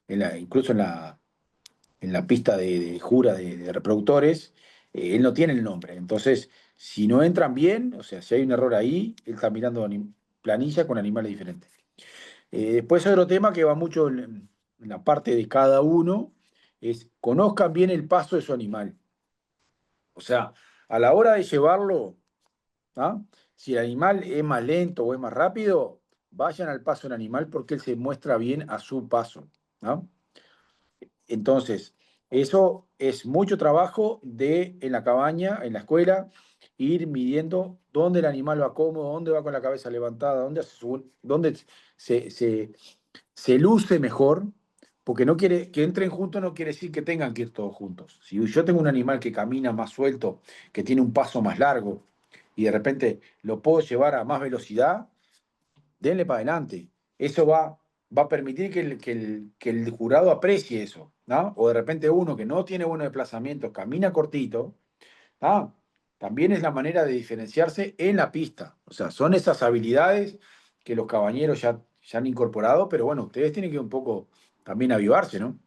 Incluso en la pista de jura de reproductores, él no tiene el nombre. Entonces, si no entran bien, o sea, si hay un error ahí, él está mirando planilla con animales diferentes. Después otro tema que va mucho en la parte de cada uno es conozcan bien el paso de su animal. O sea, a la hora de llevarlo, ¿ah? Si el animal es más lento o es más rápido, vayan al paso del animal porque él se muestra bien a su paso. ¿No? Entonces, eso es mucho trabajo en la cabaña, en la escuela, ir midiendo dónde el animal va cómodo, dónde va con la cabeza levantada, dónde se, se- se luce mejor, porque no quiere que entren juntos no quiere decir que tengan que ir todos juntos. Si yo tengo un animal que camina más suelto, que tiene un paso más largo, y de repente lo puedo llevar a más velocidad, denle para adelante. Eso va a permitir que el jurado aprecie eso, ¿no? O de repente uno que no tiene buenos desplazamientos, camina cortito, ¿no? También es la manera de diferenciarse en la pista. O sea, son esas habilidades que los cabañeros ya han incorporado, pero bueno, ustedes tienen que un poco también avivarse, ¿no?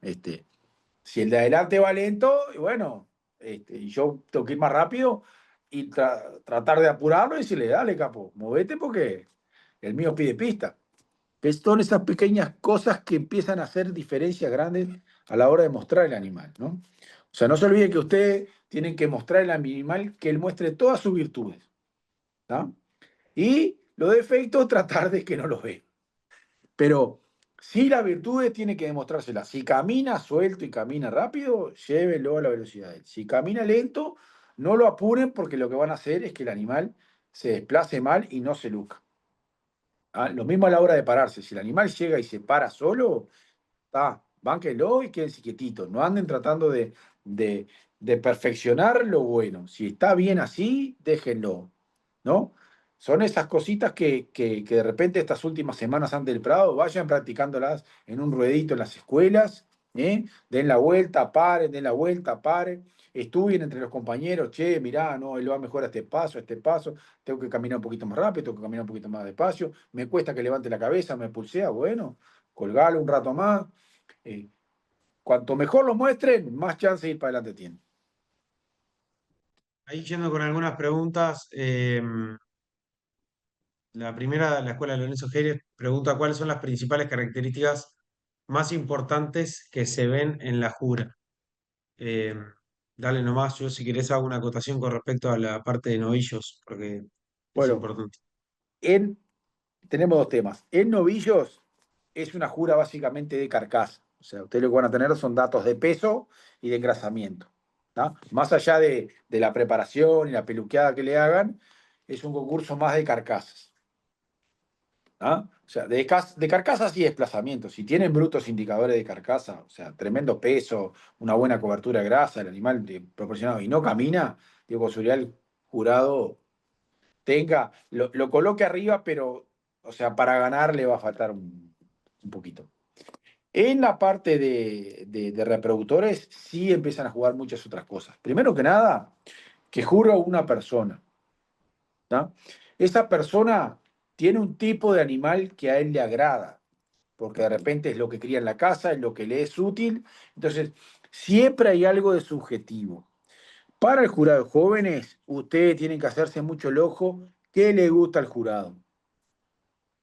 Si el de adelante va lento, y bueno, y yo tengo que ir más rápido y tratar de apurarlo y decirle, dale, capo, movete porque el mío pide pista. Que son esas pequeñas cosas que empiezan a hacer diferencias grandes a la hora de mostrar el animal, ¿no? O sea, no se olvide que ustedes tienen que mostrar al animal que él muestre todas sus virtudes, ¿no? Y los defectos tratar de que no los ve. Pero Si las virtudes tiene que demostrárselas. Si camina suelto y camina rápido, llévelo a la velocidad de él. Si camina lento, no lo apuren porque lo que van a hacer es que el animal se desplace mal y no se luzca. ¿Ah? Lo mismo a la hora de pararse. Si el animal llega y se para solo, bánquenlo y quédense quietitos. No anden tratando de, de perfeccionar lo bueno. Si está bien así, déjenlo, ¿no? Son esas cositas que de repente estas últimas semanas antes del Prado vayan practicándolas en un ruedito en las escuelas, ¿eh? Den la vuelta, paren, den la vuelta, paren. Estudien entre los compañeros, che, mirá, no, él va mejor a este paso, tengo que caminar un poquito más rápido, tengo que caminar un poquito más despacio, me cuesta que levante la cabeza, me pulsea, bueno, colgalo un rato más. eh, Cuanto mejor lo muestren, más chance de ir para adelante tienen. Ahí yendo con algunas preguntas, la primera, la escuela de Lorenzo Gérez, pregunta cuáles son las principales características más importantes que se ven en la jura. Eh, Dale nomás, yo si querés hago una acotación con respecto a la parte de novillos, porque es Bueno, importante. en, tenemos dos temas. En novillos es una jura básicamente de carcasa. O sea, ustedes lo que van a tener son datos de peso y de engrasamiento. ¿Tá? Más allá de la preparación y la peluqueada que le hagan, es un concurso más de carcasas. ¿Ah? O sea, de carcasas y desplazamientos. Si tienen brutos indicadores de carcasa, o sea, tremendo peso, una buena cobertura de grasa, el animal proporcionado y no camina, digo, posibilidad el jurado lo coloque arriba, pero, o sea, para ganar le va a faltar un poquito. En la parte de reproductores sí empiezan a jugar muchas otras cosas. Primero que nada, que juro una persona. ¿Tá? Esa persona tiene un tipo de animal que a él le agrada, porque de repente es lo que cría en la casa, es lo que le es útil. Entonces, siempre hay algo de subjetivo. Para el jurado de jóvenes, ustedes tienen que hacerse mucho el ojo qué le gusta al jurado,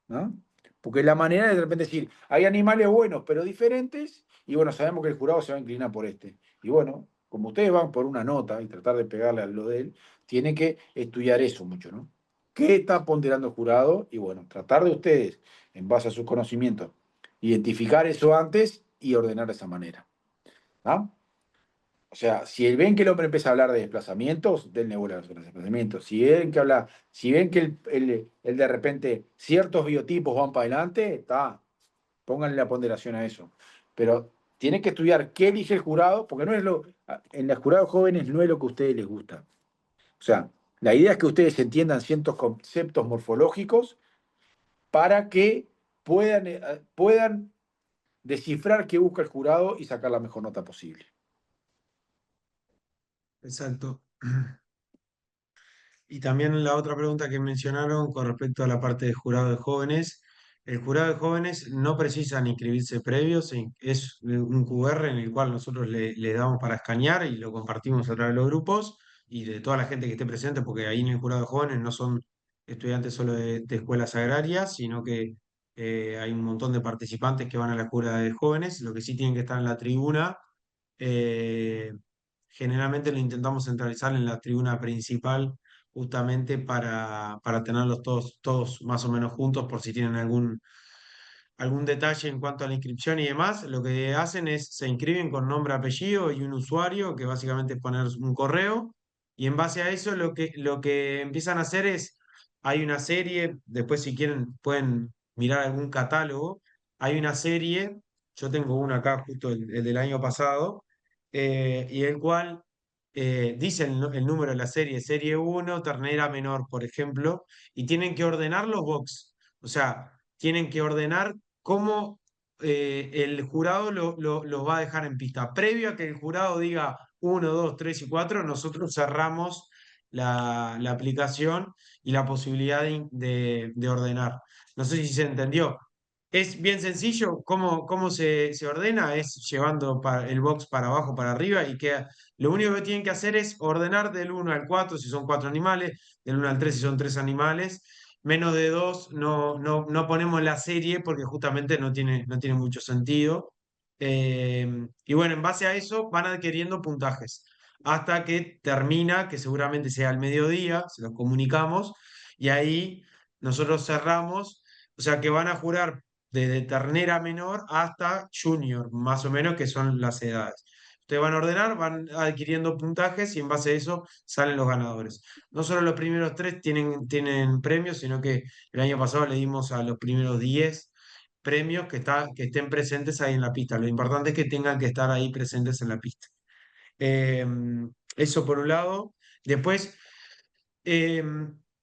¿no? Porque la manera de repente decir, hay animales buenos pero diferentes, y bueno, sabemos que el jurado se va a inclinar por este. Y bueno, como ustedes van por una nota y tratar de pegarle a lo de él, tienen que estudiar eso mucho, ¿no? ¿Qué está ponderando el jurado? Y bueno, tratar de ustedes, en base a sus conocimientos, identificar eso antes y ordenar de esa manera. ¿Ah? O sea, si ven que el hombre empieza a hablar de desplazamientos, denle bola a los desplazamientos. Si ven que el de repente ciertos biotipos van para adelante, pónganle la ponderación a eso. Pero tienen que estudiar qué elige el jurado, porque no es en los jurados jóvenes no es lo que a ustedes les gusta. O sea, la idea es que ustedes entiendan ciertos conceptos morfológicos para que puedan descifrar qué busca el jurado y sacar la mejor nota posible. Exacto. Y también la otra pregunta que mencionaron con respecto a la parte de jurado de jóvenes. El jurado de jóvenes no precisan inscribirse previos, es un QR en el cual nosotros le damos para escanear y lo compartimos a través de los grupos y de toda la gente que esté presente, porque ahí en el jurado de jóvenes no son estudiantes solo de escuelas agrarias, sino que hay un montón de participantes que van a la jurada de jóvenes, lo que sí tienen que estar en la tribuna. eh, Generalmente lo intentamos centralizar en la tribuna principal justamente para tenerlos todos más o menos juntos por si tienen algún detalle en cuanto a la inscripción y demás. Lo que hacen es, se inscriben con nombre, apellido y un usuario, que básicamente es poner un correo, y en base a eso lo que empiezan a hacer es, hay una serie, después si quieren pueden mirar algún catálogo, hay una serie, yo tengo una acá, justo el del año pasado, y el cual dice el número de la serie, serie uno ternera menor, por ejemplo, y tienen que ordenar los box. O sea, tienen que ordenar cómo el jurado los va a dejar en pista. Previo a que el jurado diga 1, 2, 3 y 4, nosotros cerramos la aplicación y la posibilidad de ordenar. No sé si se entendió. Es bien sencillo. ¿Cómo se ordena? Es llevando el box para abajo, para arriba, y que lo único que tienen que hacer es ordenar del 1 al 4 si son 4 animales, del 1 al 3 si son 3 animales. Menos de 2 no ponemos la serie porque justamente no tiene mucho sentido. Y bueno, en base a eso van adquiriendo puntajes hasta que termina, que seguramente sea al mediodía, se los comunicamos, y ahí nosotros cerramos, o sea que van a jurar desde ternera menor hasta junior, más o menos, que son las edades. Ustedes van a ordenar, van adquiriendo puntajes y en base a eso salen los ganadores. No solo los primeros tres tienen premios, sino que el año pasado le dimos a los primeros 10 premios que estén presentes ahí en la pista. Lo importante es que tengan que estar ahí presentes en la pista. Eh, Eso por un lado. Después, eh,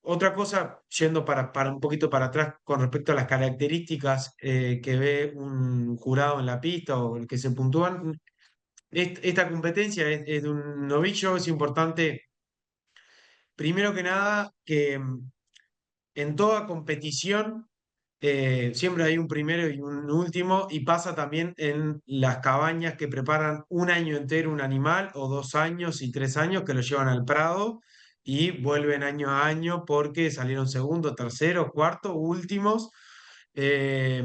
otra cosa, yendo para un poquito para atrás con respecto a las características que ve un jurado en la pista o el que se puntúan, esta competencia es de un novillo, es importante, primero que nada, que en toda competición siempre hay un primero y un último, y pasa también en las cabañas que preparan un año entero un animal, o 2 años y 3 años, que lo llevan al Prado y vuelven año a año porque salieron segundo, tercero, cuarto, últimos. Eh,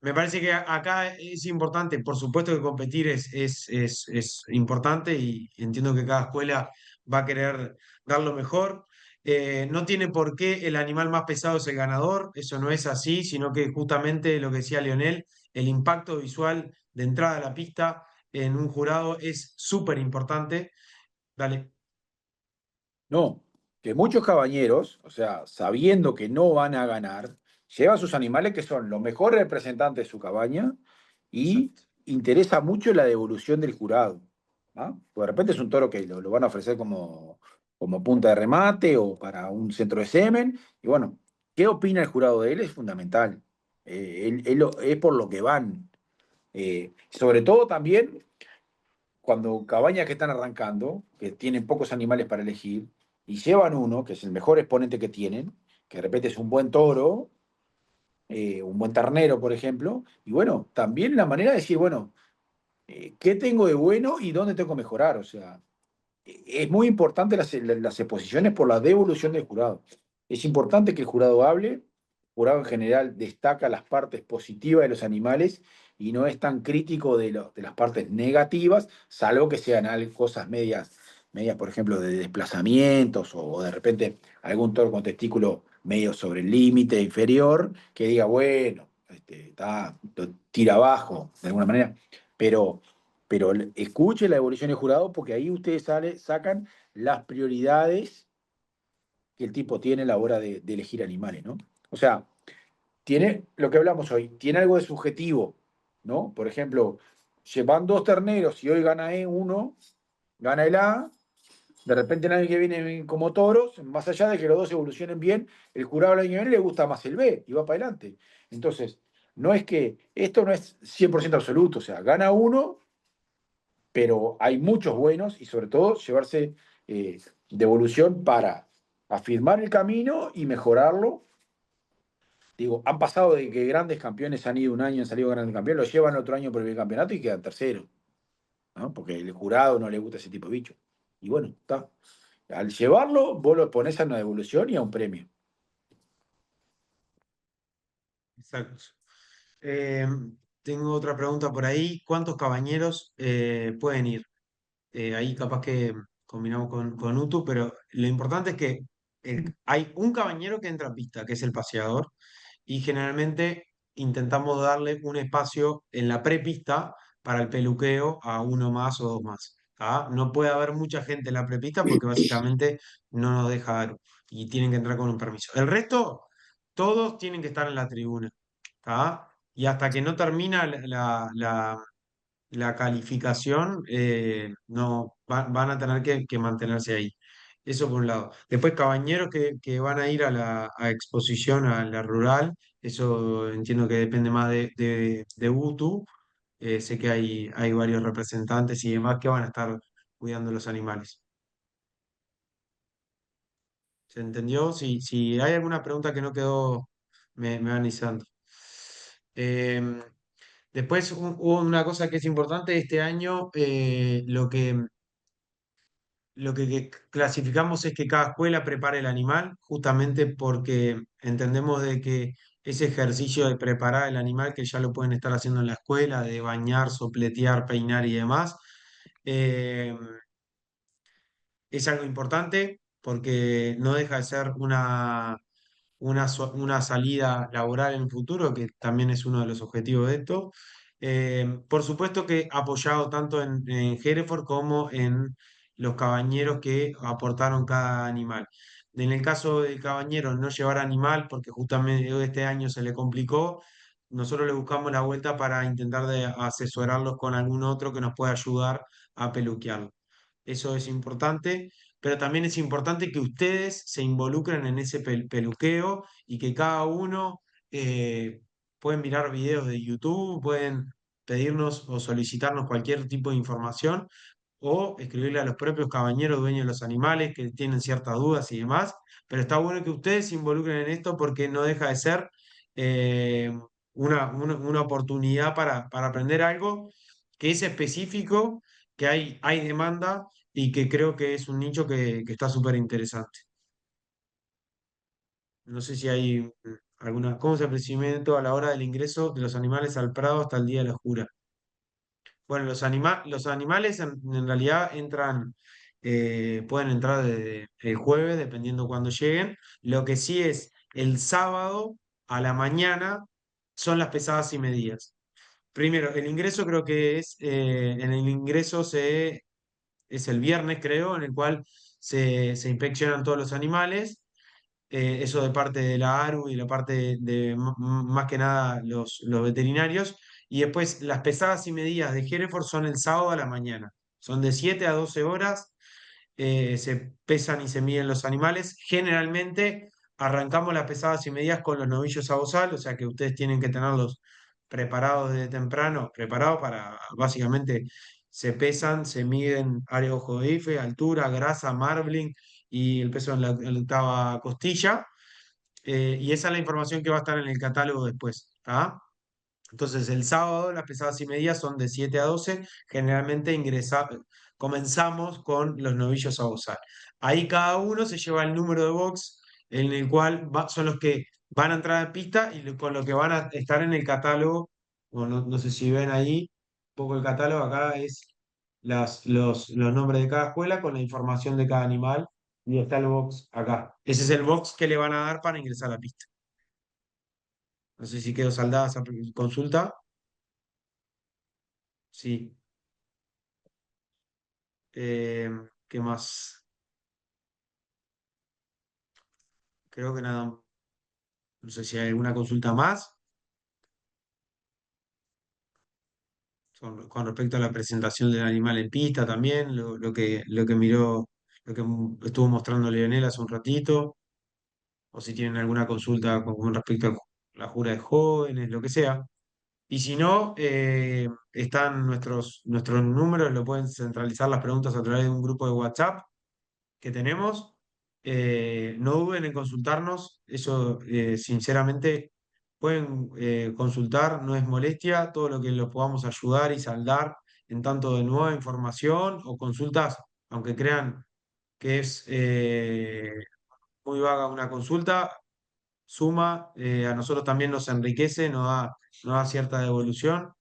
Me parece que acá es importante, por supuesto que competir es importante y entiendo que cada escuela va a querer dar lo mejor. No tiene por qué el animal más pesado es el ganador, eso no es así, sino que justamente lo que decía Leonel, el impacto visual de entrada a la pista en un jurado es súper importante. Dale. No, que muchos cabañeros, o sea, sabiendo que no van a ganar, llevan sus animales que son los mejores representantes de su cabaña y Exacto. interesa mucho la devolución del jurado. ¿Ah? Pues de repente es un toro que lo van a ofrecer como punta de remate o para un centro de semen. Y bueno, ¿qué opina el jurado de él? Es fundamental. Es por lo que van. Sobre todo también cuando cabañas que están arrancando, que tienen pocos animales para elegir, y llevan uno, que es el mejor exponente que tienen, que de repente es un buen toro, un buen ternero, por ejemplo, y bueno, también la manera de decir, bueno, ¿qué tengo de bueno y dónde tengo que mejorar? O sea, es muy importante las exposiciones por la devolución del jurado. Es importante que el jurado hable. El jurado en general destaca las partes positivas de los animales y no es tan crítico de las partes negativas, salvo que sean cosas medias, por ejemplo, de desplazamientos o de repente algún toro con testículo medio sobre el límite inferior, que diga, bueno, lo tira abajo, de alguna manera. Pero escuche la evolución del jurado porque ahí ustedes sacan las prioridades que el tipo tiene a la hora de elegir animales, ¿no? O sea, tiene lo que hablamos hoy, tiene algo de subjetivo, ¿no? Por ejemplo, llevan dos terneros y hoy gana uno, gana el A, de repente el año que viene como toros, más allá de que los dos evolucionen bien, el jurado el año que viene le gusta más el B y va para adelante. Entonces, no es que esto no es 100% absoluto, o sea, gana uno pero hay muchos buenos y sobre todo llevarse devolución para afirmar el camino y mejorarlo. Digo, han pasado de que grandes campeones han ido un año, han salido grandes campeones, lo llevan otro año por el campeonato y quedan terceros, ¿no? Porque el jurado no le gusta ese tipo de bicho. Y bueno, está. Al llevarlo, vos lo pones a una devolución y a un premio. Exacto. Eh, Tengo otra pregunta por ahí. ¿Cuántos cabañeros pueden ir? Ahí capaz que combinamos con Utu, pero lo importante es que hay un cabañero que entra a pista, que es el paseador, y generalmente intentamos darle un espacio en la prepista para el peluqueo a uno más o dos más. ¿Tá? No puede haber mucha gente en la prepista porque básicamente no nos deja dar y tienen que entrar con un permiso. El resto, todos tienen que estar en la tribuna. ¿Tá? Y hasta que no termina la calificación, no, van a tener que mantenerse ahí. Eso por un lado. Después, cabañeros que van a ir a la exposición, a la rural, eso entiendo que depende más de UTU. Sé que hay varios representantes y demás que van a estar cuidando los animales. ¿Se entendió? Si hay alguna pregunta que no quedó, me van avisando. Em, Después, hubo una cosa que es importante este año, lo que clasificamos es que cada escuela prepare el animal, justamente porque entendemos de que ese ejercicio de preparar el animal, que ya lo pueden estar haciendo en la escuela, de bañar, sopletear, peinar y demás, eh, es algo importante porque no deja de ser una salida laboral en el futuro, que también es uno de los objetivos de esto. Por supuesto que apoyado tanto en Hereford como en los cabañeros que aportaron cada animal. En el caso del cabañero no llevar animal, porque justamente este año se le complicó, nosotros le buscamos la vuelta para intentar de asesorarlos con algún otro que nos pueda ayudar a peluquearlo. Eso es importante, pero también es importante que ustedes se involucren en ese peluqueo y que cada uno pueden mirar videos de YouTube, pueden pedirnos o solicitarnos cualquier tipo de información o escribirle a los propios cabañeros dueños de los animales que tienen ciertas dudas y demás, pero está bueno que ustedes se involucren en esto porque no deja de ser eh, una oportunidad para aprender algo que es específico, que hay demanda y que creo que es un nicho que está súper interesante. No sé si hay alguna, ¿cómo es el procedimiento a la hora del ingreso de los animales al prado hasta el día de la jura? Bueno, los animales en realidad entran, pueden entrar desde el jueves, dependiendo cuándo lleguen. Lo que sí es el sábado a la mañana son las pesadas y medidas. Primero, el ingreso creo que en el ingreso es el viernes, creo, en el cual se inspeccionan todos los animales, eso de parte de la ARU y la parte más que nada los veterinarios. Y después las pesadas y medidas de Hereford son el sábado a la mañana. Son de 7 a 12 horas, se pesan y se miden los animales. Generalmente arrancamos las pesadas y medidas con los novillos a bozal, o sea que ustedes tienen que tenerlos preparados desde temprano, preparados para, básicamente, se pesan, se miden área ojo de IFE, altura, grasa, marbling y el peso en la octava costilla. Y esa es la información que va a estar en el catálogo después. ¿Tá? Entonces, el sábado las pesadas y medidas son de 7 a 12. Generalmente comenzamos con los novillos a bozal. Ahí cada uno se lleva el número de box en el cual son los que van a entrar en pista y con lo que van a estar en el catálogo. O no sé si ven ahí un poco el catálogo. Acá es los nombres de cada escuela con la información de cada animal. Y está el box acá. Ese es el box que le van a dar para ingresar a la pista. No sé si quedó saldada esa consulta. Sí. ¿Qué más? Creo que nada. No sé si hay alguna consulta más con respecto a la presentación del animal en pista también, lo que miró, lo que estuvo mostrando Leonel hace un ratito, o si tienen alguna consulta con respecto a la jura de jóvenes, lo que sea. Y si no, están nuestros números, lo pueden centralizar las preguntas a través de un grupo de WhatsApp que tenemos. No duden en consultarnos, eso sinceramente pueden consultar, no es molestia, todo lo que los podamos ayudar y saldar en tanto de nueva información o consultas, aunque crean que es muy vaga una consulta, suma, a nosotros también nos enriquece, nos da cierta devolución.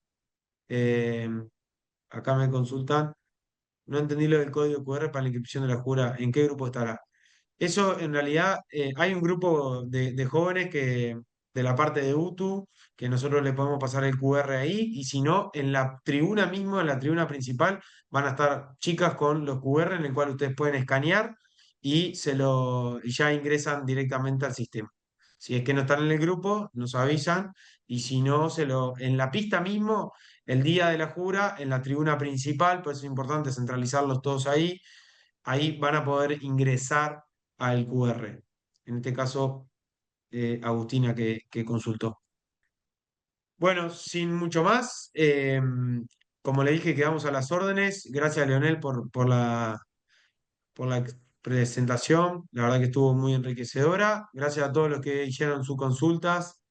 Eh, Acá me consultan, no entendí lo del código QR para la inscripción de la jura, ¿en qué grupo estará? Eso en realidad hay un grupo de jóvenes de la parte de UTU que nosotros le podemos pasar el QR ahí y si no, en la tribuna mismo, en la tribuna principal, van a estar chicas con los QR en el cual ustedes pueden escanear y ya ingresan directamente al sistema. Si es que no están en el grupo, nos avisan y si no, en la pista mismo, el día de la jura, en la tribuna principal, pues es importante centralizarlos todos ahí. Ahí van a poder ingresar al QR. En este caso, Agustina que consultó. Bueno, sin mucho más, como le dije, quedamos a las órdenes. Gracias, Leonel, por la presentación. La verdad que estuvo muy enriquecedora. Gracias a todos los que hicieron sus consultas.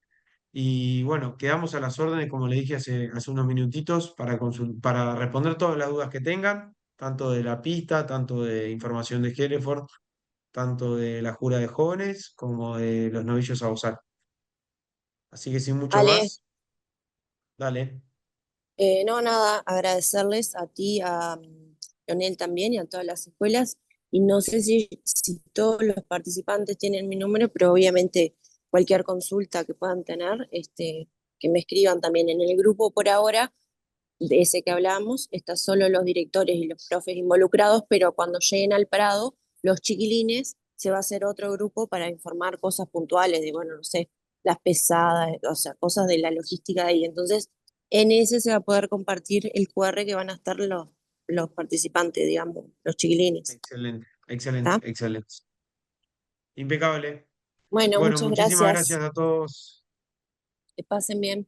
Y bueno, quedamos a las órdenes, como le dije hace unos minutitos, para responder todas las dudas que tengan, tanto de la pista, tanto de información de Hereford, tanto de la jura de jóvenes como de los novillos a bozal. Así que sin mucho Ale, más, dale. no, nada, agradecerles a ti, a Leonel también y a todas las escuelas. Y no sé si todos los participantes tienen mi número, pero obviamente cualquier consulta que puedan tener, que me escriban también en el grupo por ahora. De ese que hablamos, están solo los directores y los profes involucrados, pero cuando lleguen al Prado, los chiquilines, se va a hacer otro grupo para informar cosas puntuales de, bueno, no sé, las pesadas, o sea, cosas de la logística de ahí. Entonces, en ese se va a poder compartir el QR que van a estar los participantes, digamos, los chiquilines. Excelente, excelente, ¿Está? excelente. Impecable. Bueno, Bueno, muchas muchísimas gracias. gracias a todos. Que pasen bien.